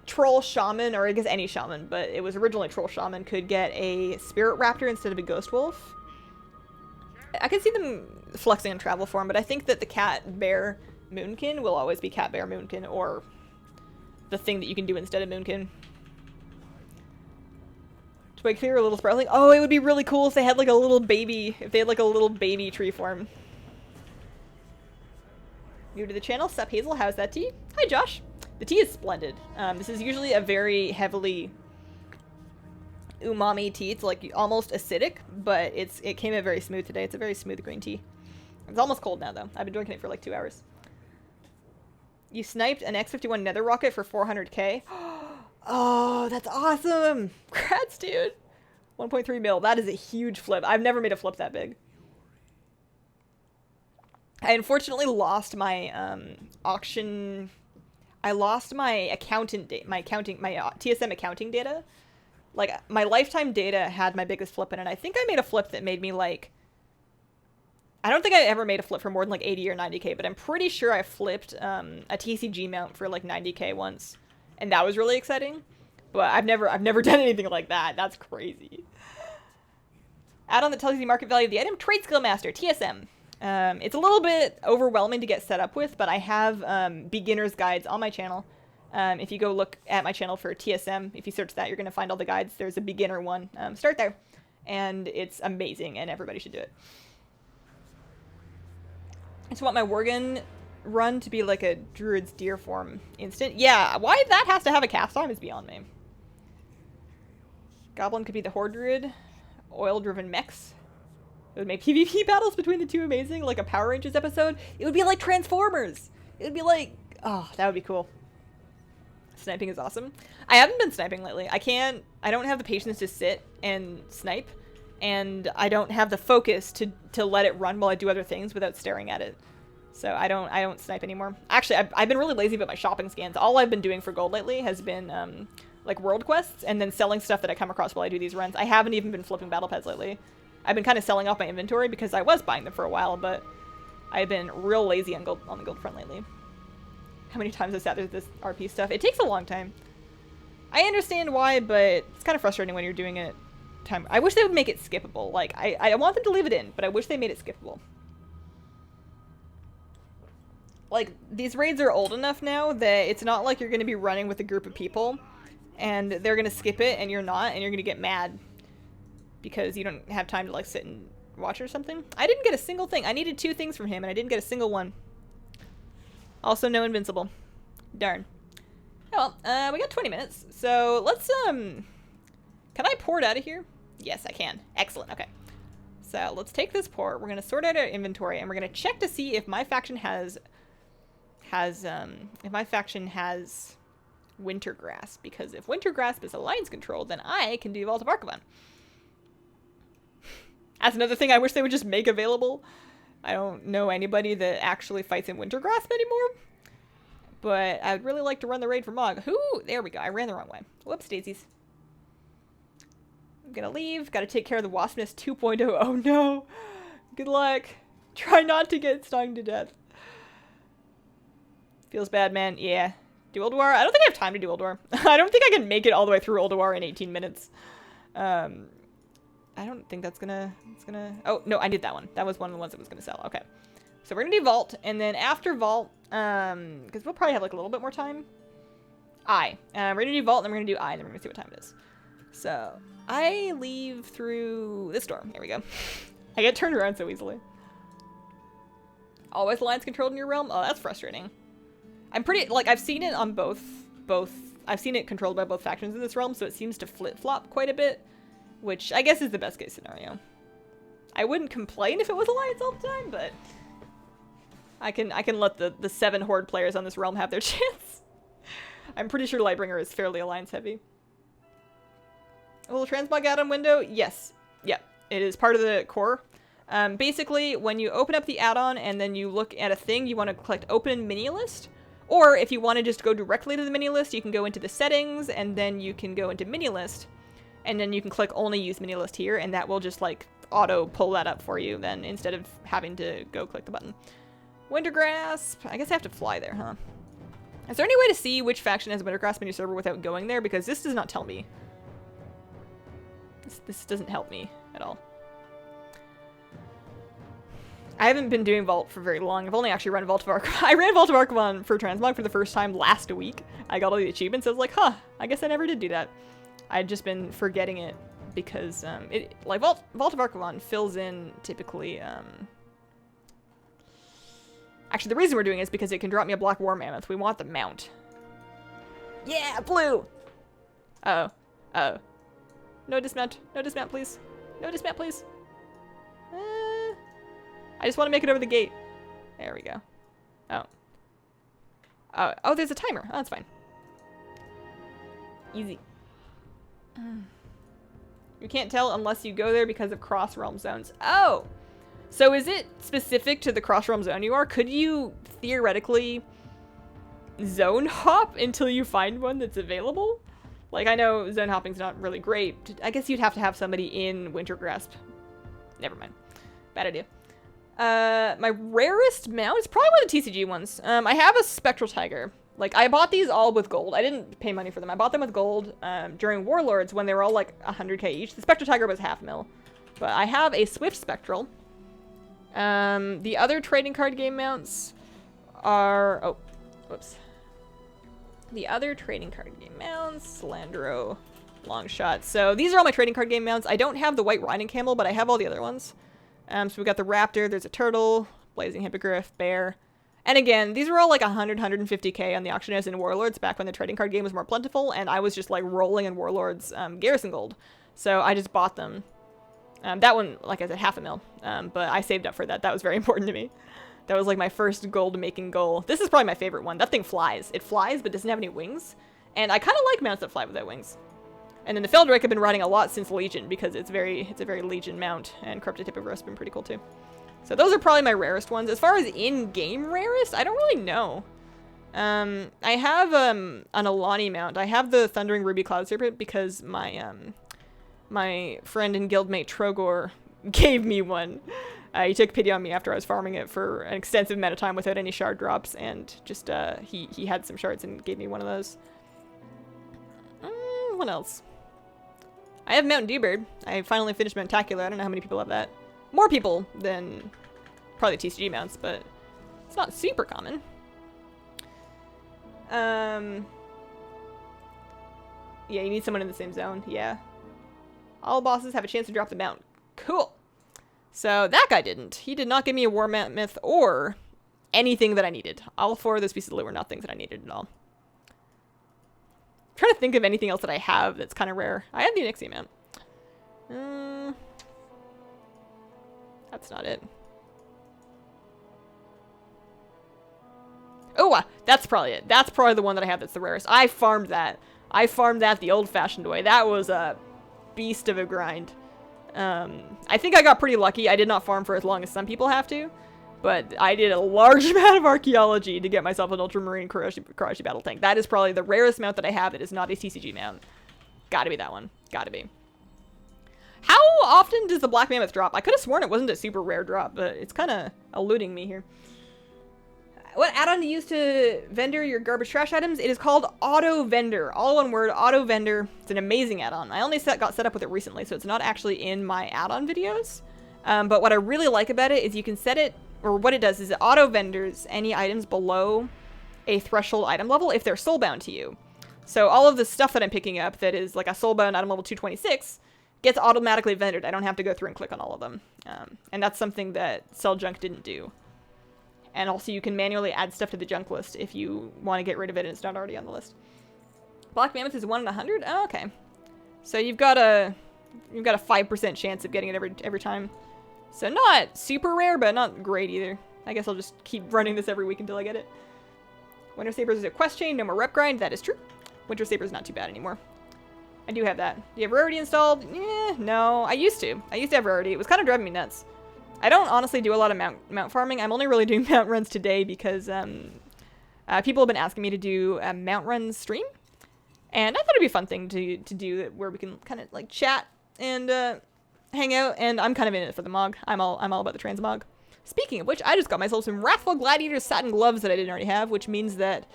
Troll Shaman, or I guess any shaman, but it was originally Troll Shaman, could get a Spirit Raptor instead of a Ghost Wolf. I could see them flexing on travel form, but I think that the cat, bear, moonkin will always be cat, bear, moonkin, or the thing that you can do instead of moonkin. To make clear, a little sparkling. Oh, it would be really cool if they had like a little baby, tree form. New to the channel, sup Hazel, how's that tea? Hi Josh. The tea is splendid. This is usually a very heavily umami tea. It's like almost acidic, but it came out very smooth today. It's a very smooth green tea. It's almost cold now though. I've been drinking it for like 2 hours. You sniped an X-51 nether rocket for 400k. Oh, that's awesome. Congrats, dude. 1.3 mil. That is a huge flip. I've never made a flip that big. I unfortunately lost my auction. I lost my TSM accounting data. Like my lifetime data had my biggest flip in it. I think I made a flip that made me like, I don't think I ever made a flip for more than like 80 or 90k, but I'm pretty sure I flipped a TCG mount for like 90k once, and that was really exciting. But I've never done anything like that. That's crazy. Add-on that tells you the market value of the item. Trade Skill Master, TSM. It's a little bit overwhelming to get set up with, but I have beginner's guides on my channel. If you go look at my channel for TSM, if you search that, you're going to find all the guides. There's a beginner one. Start there. And it's amazing, and everybody should do it. I just want my Worgen run to be like a Druid's Deer form instant. Yeah, why that has to have a cast time is beyond me. Goblin could be the Horde Druid. Oil-driven mechs. It would make PvP battles between the two amazing, like a Power Rangers episode. It would be like Transformers. It would be like, oh, that would be cool. Sniping is awesome. I haven't been sniping lately. I don't have the patience to sit and snipe, and I don't have the focus to let it run while I do other things without staring at it. So I don't snipe anymore. Actually, I've been really lazy about my shopping scans. All I've been doing for gold lately has been like world quests and then selling stuff that I come across while I do these runs. I haven't even been flipping battle pads lately. I've been kind of selling off my inventory because I was buying them for a while, but I've been real lazy on the gold front lately. How many times I've sat through this RP stuff? It takes a long time. I understand why, but it's kind of frustrating when you're doing it. I wish they would make it skippable. Like, I want them to leave it in, but I wish they made it skippable. Like, these raids are old enough now that it's not like you're going to be running with a group of people and they're going to skip it and you're not, and you're going to get mad because you don't have time to, like, sit and watch or something. I didn't get a single thing. I needed 2 things from him, and I didn't get a single one. Also, no invincible. Darn. Oh, well, we got 20 minutes, so let's, can I port out of here? Yes, I can. Excellent, okay. So, let's take this port, we're gonna sort out our inventory, and we're gonna check to see if my faction has Winter Grasp, because if Winter Grasp is Alliance control, then I can do Vault of Arcavan. That's another thing I wish they would just make available. I don't know anybody that actually fights in Winter Grasp anymore. But I would really like to run the raid for Mog. Who? There we go. I ran the wrong way. Whoops, daisies. I'm gonna leave. Gotta take care of the wasp nest 2.0. Oh no. Good luck. Try not to get stung to death. Feels bad, man. Yeah. Do Ulduar? I don't think I have time to do Ulduar. I don't think I can make it all the way through Ulduar in 18 minutes. I don't think that's gonna... Oh, no, I did that one. That was one of the ones that was gonna sell. Okay. So we're gonna do Vault, and then after Vault, because we'll probably have like a little bit more time. We're gonna do Vault, and then we're gonna do and then we're gonna see what time it is. So, I leave through this door. Here we go. I get turned around so easily. Always alliance controlled in your realm? Oh, that's frustrating. I'm pretty, like, I've seen it on both, I've seen it controlled by both factions in this realm, so it seems to flip-flop quite a bit, which I guess is the best case scenario. I wouldn't complain if it was alliance all the time, but I can let the 7 Horde players on this realm have their chance. I'm pretty sure Lightbringer is fairly alliance heavy. A little transmog add-on window? Yes. Yep. It is part of the core. Basically, when you open up the add-on and then you look at a thing, you want to click open mini list. Or if you want to just go directly to the mini list, you can go into the settings and then you can go into mini list. And then you can click only use mini list here and that will just like auto pull that up for you then instead of having to go click the button. Winter Grasp. I guess I have to fly there, huh? Is there any way to see which faction has Winter Grasp in your server without going there? Because this does not tell me. This doesn't help me at all. I haven't been doing Vault for very long. I've only actually run Vault of Archivon. I ran Vault of Archivon for Transmog for the first time last week. I got all the achievements. I was like, huh, I guess I never did do that. I'd just been forgetting it because like Vault of Archivon fills in typically. Actually, the reason we're doing it is because it can drop me a Black War Mammoth. We want the mount. Yeah, blue. Uh oh. Uh oh. No dismount. No dismount, please. No dismount, please. I just want to make it over the gate. There we go. Oh. Oh, there's a timer. Oh, that's fine. Easy. You can't tell unless you go there because of cross-realm zones. Oh! So is it specific to the cross-realm zone you are? Could you theoretically zone hop until you find one that's available? Like, I know zone hopping's not really great. I guess you'd have to have somebody in Winter Grasp. Never mind. Bad idea. My rarest mount is probably one of the TCG ones. I have a Spectral Tiger. Like, I bought these all with gold. I didn't pay money for them. I bought them with gold during Warlords when they were all like 100k each. The Spectral Tiger was $500,000. But I have a Swift Spectral. The other trading card game mounts are... Oh, whoops. The other trading card game mounts, Landro, Longshot. So these are all my trading card game mounts. I don't have the White Riding Camel, but I have all the other ones. So we got the Raptor, there's a Turtle, Blazing Hippogriff, Bear. And again, these were all like 100, 150k on the auction house in Warlords back when the trading card game was more plentiful, and I was just like rolling in Warlords Garrison Gold. So I just bought them. That one, like I said, $500,000. But I saved up for that. That was very important to me. That was like my first gold making goal. This is probably my favorite one. That thing flies. It flies, but doesn't have any wings. And I kind of like mounts that fly without wings. And then the Feldrake I've been riding a lot since Legion because it's a very Legion mount, and Corrupted Hippogriff's been pretty cool too. So those are probably my rarest ones. As far as in-game rarest, I don't really know. I have an Alani mount. I have the Thundering Ruby Cloud Serpent because my my friend and guildmate Trogor gave me one. He took pity on me after I was farming it for an extensive amount of time without any shard drops, and just he had some shards and gave me one of those. What else? I have Mount Dewbird. I finally finished Mountacular. I don't know how many people have that. More people than probably TCG mounts, but it's not super common. Yeah, you need someone in the same zone. Yeah. All bosses have a chance to drop the mount. Cool. So that guy didn't. He did not give me a War Mammoth or anything that I needed. All 4 of those pieces of loot were not things that I needed at all. I'm trying to think of anything else that I have that's kind of rare. I have the Onyxia mount. That's not it. Oh, that's probably it. That's probably the one that I have that's the rarest. I farmed that. I farmed that the old-fashioned way. That was a beast of a grind. I think I got pretty lucky. I did not farm for as long as some people have to, but I did a large amount of archaeology to get myself an Ultramarine Karashi Battle Tank. That is probably the rarest mount that I have that is not a TCG mount. Gotta be that one. Gotta be. How often does the Black Mammoth drop? I could have sworn it wasn't a super rare drop, but it's kind of eluding me here. What add-on to use to vendor your garbage trash items? It is called Auto Vendor. All one word, Auto Vendor. It's an amazing add-on. I only got set up with it recently, so it's not actually in my add-on videos. But what I really like about it is you can set it, or what it does is it auto vendors any items below a threshold item level if they're soulbound to you. So all of the stuff that I'm picking up that is like a soulbound item level 226 gets automatically vendored. I don't have to go through and click on all of them. And that's something that Sell Junk didn't do. And also you can manually add stuff to the junk list if you want to get rid of it and it's not already on the list. Black Mammoth is 1 in 100? Oh, okay. So you've got a 5% chance of getting it every time. So not super rare, but not great either. I guess I'll just keep running this every week until I get it. Winter Sabers is a quest chain, no more rep grind. That is true. Winter Saber's not too bad anymore. I do have that. Do you have Rarity installed? No. I used to. I used to have Rarity. It was kind of driving me nuts. I don't honestly do a lot of mount farming. I'm only really doing mount runs today because people have been asking me to do a mount run stream. And I thought it'd be a fun thing to do where we can kind of like chat and hang out. And I'm kind of in it for the mog. I'm all about the transmog. Speaking of which, I just got myself some Wrathful Gladiator satin gloves that I didn't already have, which means that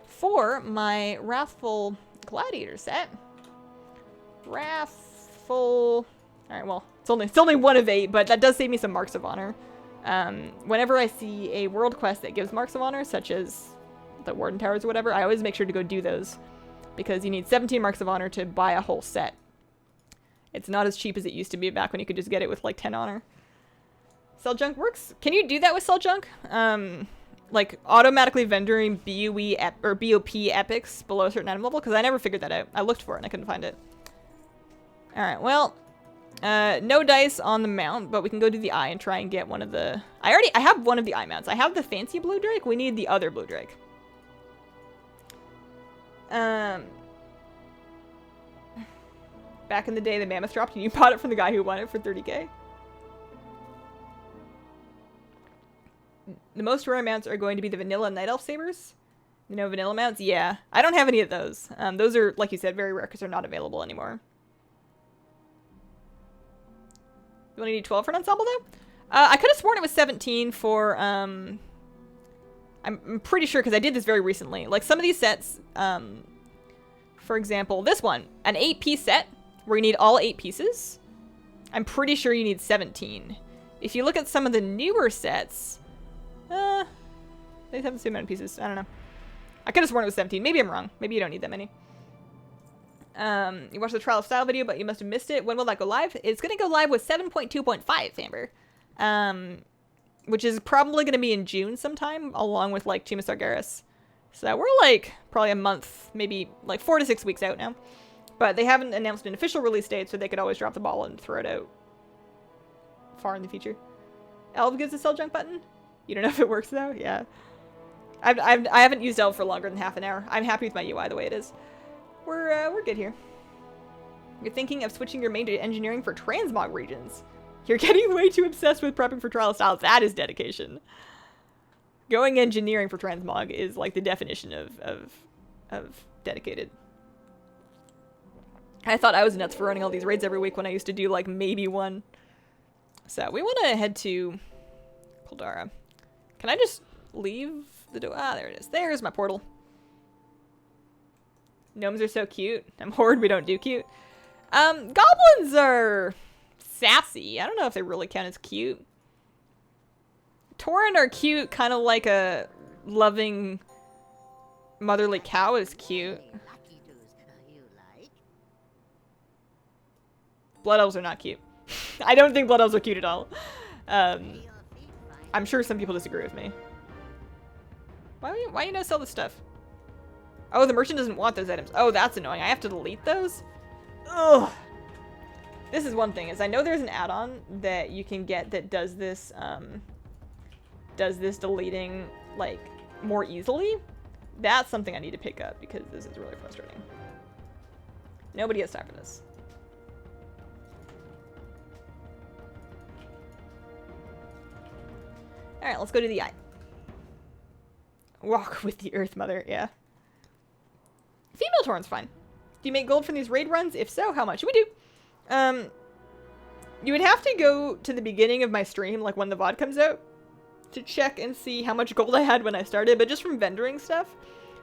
for my Wrathful Gladiator set, Wrathful... Alright, well, it's only 1 of 8, but that does save me some Marks of Honor. Whenever I see a world quest that gives Marks of Honor, such as the Warden Towers or whatever, I always make sure to go do those. Because you need 17 Marks of Honor to buy a whole set. It's not as cheap as it used to be back when you could just get it with like 10 honor. Sell Junk works? Can you do that with Sell Junk? Like automatically vendoring BOE or BOP epics below a certain item level? Because I never figured that out. I looked for it and I couldn't find it. Alright, well... no dice on the mount, but we can go do the eye and try and get one of the... I have one of the eye mounts. I have the fancy blue drake. We need the other blue drake. Back in the day, the mammoth dropped and you bought it from the guy who won it for 30k. The most rare mounts are going to be the vanilla night elf sabers. You know, vanilla mounts? Yeah. I don't have any of those. Those are, like you said, very rare because they're not available anymore. You only need 12 for an ensemble, though? I could have sworn it was 17 for, I'm pretty sure, because I did this very recently. Like, some of these sets, for example, this one, an 8-piece set, where you need all 8 pieces. I'm pretty sure you need 17. If you look at some of the newer sets, they have the same amount of pieces. I don't know. I could have sworn it was 17. Maybe I'm wrong. Maybe you don't need that many. You watched the Trial of Style video, but you must have missed it. When will that go live? It's going to go live with 7.2.5, Amber. Which is probably going to be in June sometime, along with, like, Tomb of Sargeras. So we're, like, probably a month, maybe, like, 4 to 6 weeks out now. But they haven't announced an official release date, so they could always drop the ball and throw it out far in the future. Elv gives a Sell Junk button? You don't know if it works, though? Yeah. I haven't used Elv for longer than half an hour. I'm happy with my UI the way it is. We're good here. You're thinking of switching your main to engineering for transmog regions. You're getting way too obsessed with prepping for Trial of Styles. That is dedication. Going engineering for transmog is like the definition of dedicated. I thought I was nuts for running all these raids every week when I used to do like maybe one. So we want to head to Poldara. Can I just leave the door? Ah, there it is. There's my portal. Gnomes are so cute. I'm Horde, we don't do cute. Goblins are sassy. I don't know if they really count as cute. Tauren are cute, kind of like a loving motherly cow is cute. Blood elves are not cute. I don't think blood elves are cute at all. I'm sure some people disagree with me. Why you not sell this stuff? Oh, the merchant doesn't want those items. Oh, that's annoying. I have to delete those? Ugh. This is one thing, is I know there's an add-on that you can get that does this deleting, like, more easily. That's something I need to pick up because this is really frustrating. Nobody has time for this. Alright, let's go to the eye. Walk with the Earth Mother, yeah. Female Tauren's fine. Do you make gold from these raid runs? If so, how much? We do. You would have to go to the beginning of my stream, like when the VoD comes out, to check and see how much gold I had when I started, but just from vendoring stuff,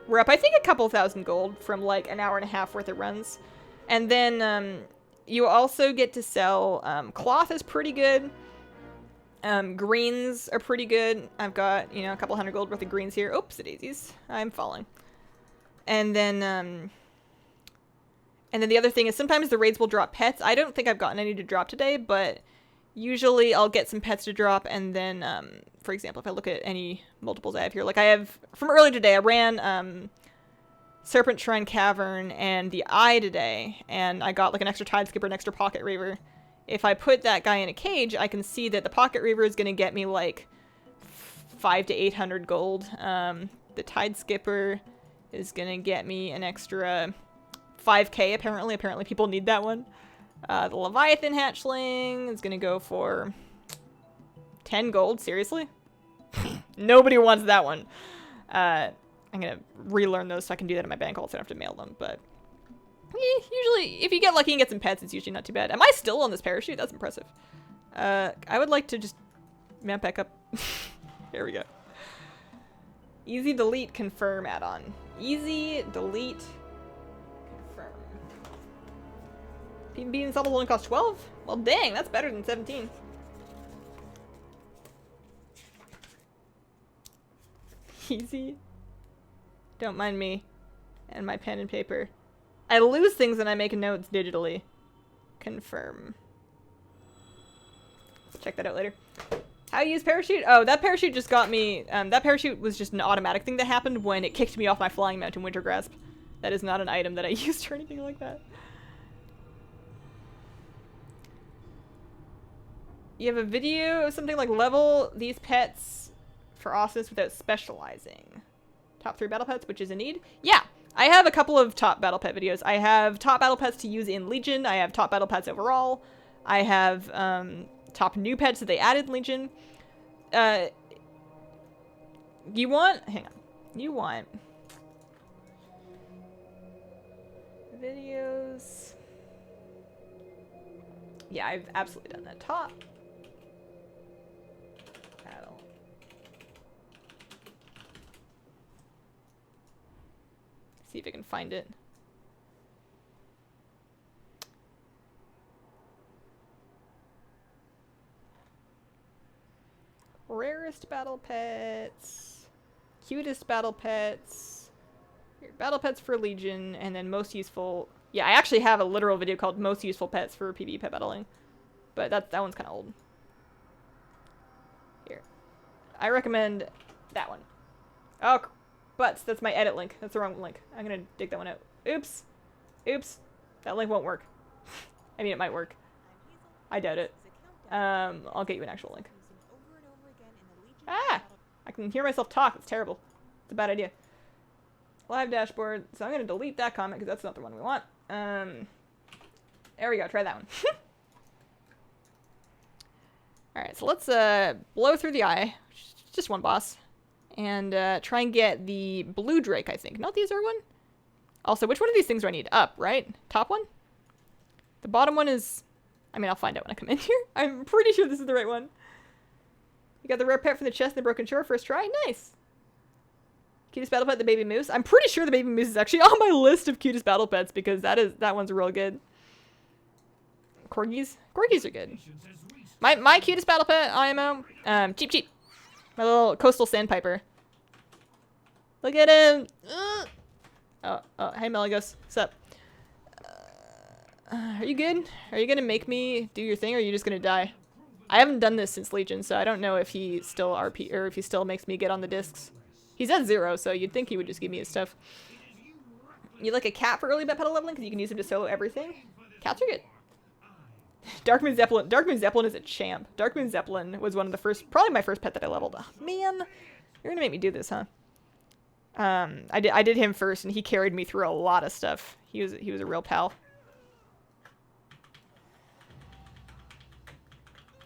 we're up, I think, a couple thousand gold from like an hour and a half worth of runs. And then you also get to sell, cloth is pretty good. Greens are pretty good. I've got, you know, a couple hundred gold worth of greens here. Oops, daisies. I'm falling. And then the other thing is sometimes the raids will drop pets. I don't think I've gotten any to drop today, but usually I'll get some pets to drop. And then, for example, if I look at any multiples I have here, like I have, from earlier today, I ran, Serpent Shrine Cavern and the Eye today, and I got like an extra Tide Skipper, an extra Pocket Reaver. If I put that guy in a cage, I can see that the Pocket Reaver is going to get me like 500 to 800 gold. The Tide Skipper is going to get me an extra 5k apparently. Apparently people need that one. The Leviathan Hatchling is going to go for 10 gold. Seriously? Nobody wants that one. I'm going to relearn those so I can do that in my bank vault so I don't have to mail them, but usually if you get lucky and get some pets, it's usually not too bad. Am I still on this parachute? That's impressive. I would like to just mount back up. There we go. Easy delete confirm add-on. Easy delete confirm. PvP installables only cost 12? Well, dang, that's better than 17. Easy. Don't mind me and my pen and paper. I lose things when I make notes digitally. Confirm. Check that out later. How you use parachute? Oh, that parachute just got me. That parachute was just an automatic thing that happened when it kicked me off my flying mount in Winter Grasp. That is not an item that I used or anything like that. You have a video of something like level these pets for awesomeness without specializing. Top 3 battle pets, which is a need. Yeah, I have a couple of top battle pet videos. I have top battle pets to use in Legion. I have top battle pets overall. I have top new pets that they added in Legion. You want... Hang on. You want... videos... Yeah, I've absolutely done that. Top... battle... See if I can find it. Rarest battle pets, cutest battle pets, your battle pets for Legion, and then most useful. Yeah, I actually have a literal video called most useful pets for PvE pet battling, but that one's kind of old. Here, I recommend that one. Oh, butts, that's my edit link. That's the wrong link. I'm gonna dig that one out. Oops, oops, that link won't work. I mean, it might work. I doubt it. I'll get you an actual link. Ah! I can hear myself talk. It's terrible. It's a bad idea. Live dashboard. So I'm going to delete that comment because that's not the one we want. There we go. Try that one. Alright, so let's blow through the eye. Just one boss. And try and get the blue drake, I think. Not the Azure one? Also, which one of these things do I need? Up, right? Top one? The bottom one is... I mean, I'll find out when I come in here. I'm pretty sure this is the right one. You got the rare pet from the chest and the broken shore first try? Nice. Cutest battle pet, the baby moose. I'm pretty sure the baby moose is actually on my list of cutest battle pets because that one's real good. Corgis? Corgis are good. My cutest battle pet, IMO, Cheep Cheep. My little coastal sandpiper. Look at him. Oh, hey Meligos. What's up? Are you good? Are you gonna make me do your thing or are you just gonna die? I haven't done this since Legion, so I don't know if he still RP or if he still makes me get on the discs. He's at 0, so you'd think he would just give me his stuff. You like a cat for early petal leveling because you can use him to solo everything. Cats are good. Darkmoon Zeppelin. Darkmoon Zeppelin is a champ. Darkmoon Zeppelin was one of the first, probably my first pet that I leveled. Oh, man, you're gonna make me do this, huh? I did him first, and he carried me through a lot of stuff. He was a real pal.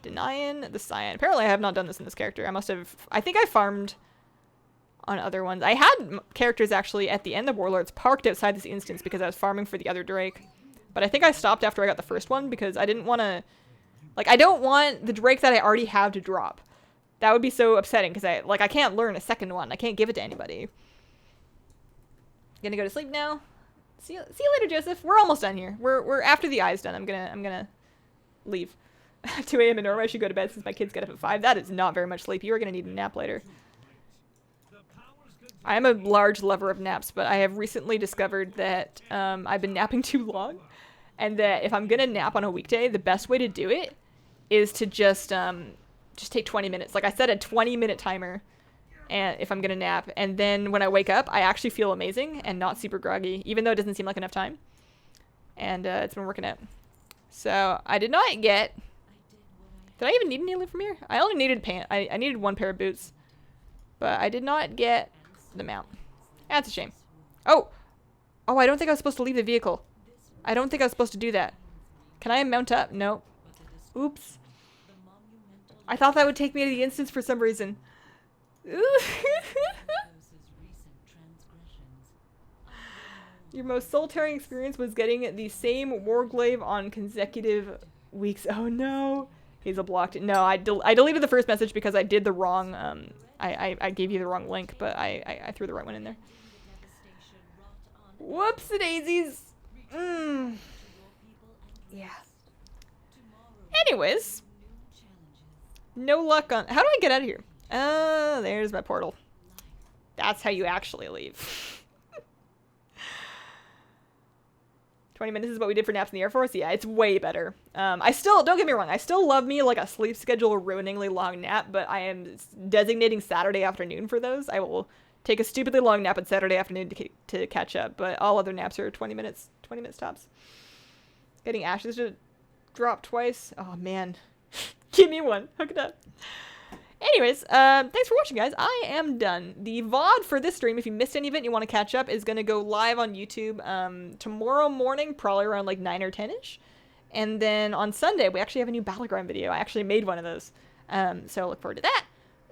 Denying the Cyan. Apparently I have not done this in this character. I think I farmed on other ones. I had characters actually at the end of Warlords parked outside this instance because I was farming for the other Drake. But I think I stopped after I got the first one because I didn't want to Like, I don't want the Drake that I already have to drop. That would be so upsetting because I can't learn a second one. I can't give it to anybody. Gonna go to sleep now. See you later, Joseph. We're almost done here. We're after the eye's done. I'm gonna leave. 2 a.m. in Norway. I should go to bed since my kids get up at 5. That is not very much sleep. You are gonna need a nap later. I am a large lover of naps, but I have recently discovered that I've been napping too long, and that if I'm gonna nap on a weekday, the best way to do it is to just take 20 minutes. Like, I set a 20-minute timer, and if I'm gonna nap, and then when I wake up, I actually feel amazing and not super groggy, even though it doesn't seem like enough time. And it's been working out. So I did not get. Did I even need any loot from here? I only needed pants. I needed 1 pair of boots, but I did not get the mount. That's a shame. Oh, I don't think I was supposed to leave the vehicle. I don't think I was supposed to do that. Can I mount up? No. Oops. I thought that would take me to the instance for some reason. Your most soul-tearing experience was getting the same Warglaive on consecutive weeks. Oh no. Hazel blocked it. No, I deleted the first message because I did the wrong, I gave you the wrong link, but I threw the right one in there. Whoops-a-daisies. Yeah. Anyways. No luck on... How do I get out of here? Oh, there's my portal. That's how you actually leave. 20 minutes is what we did for naps in the Air Force? Yeah, it's way better. I still... Don't get me wrong. I still love me like a sleep schedule ruiningly long nap, but I am designating Saturday afternoon for those. I will take a stupidly long nap on Saturday afternoon to catch up, but all other naps are 20 minutes. 20 minutes tops. Getting ashes to drop twice. Oh, man. Give me one. Hook it up. Anyways, thanks for watching, guys. I am done. The VoD for this stream, if you missed any of it and you want to catch up, is going to go live on YouTube tomorrow morning, probably around like 9 or 10-ish. And then on Sunday, we actually have a new Battleground video. I actually made one of those. So look forward to that.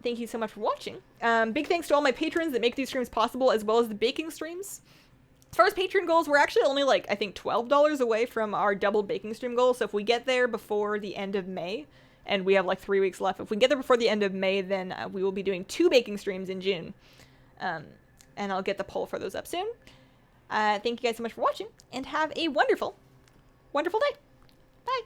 Thank you so much for watching. Big thanks to all my patrons that make these streams possible, as well as the baking streams. As far as Patreon goals, we're actually only like, I think, $12 away from our double baking stream goal. So if we get there before the end of May, and we have like 3 weeks left, if we get there before the end of May, then we will be doing 2 baking streams in June. And I'll get the poll for those up soon. Thank you guys so much for watching, and have a wonderful, wonderful day. Bye.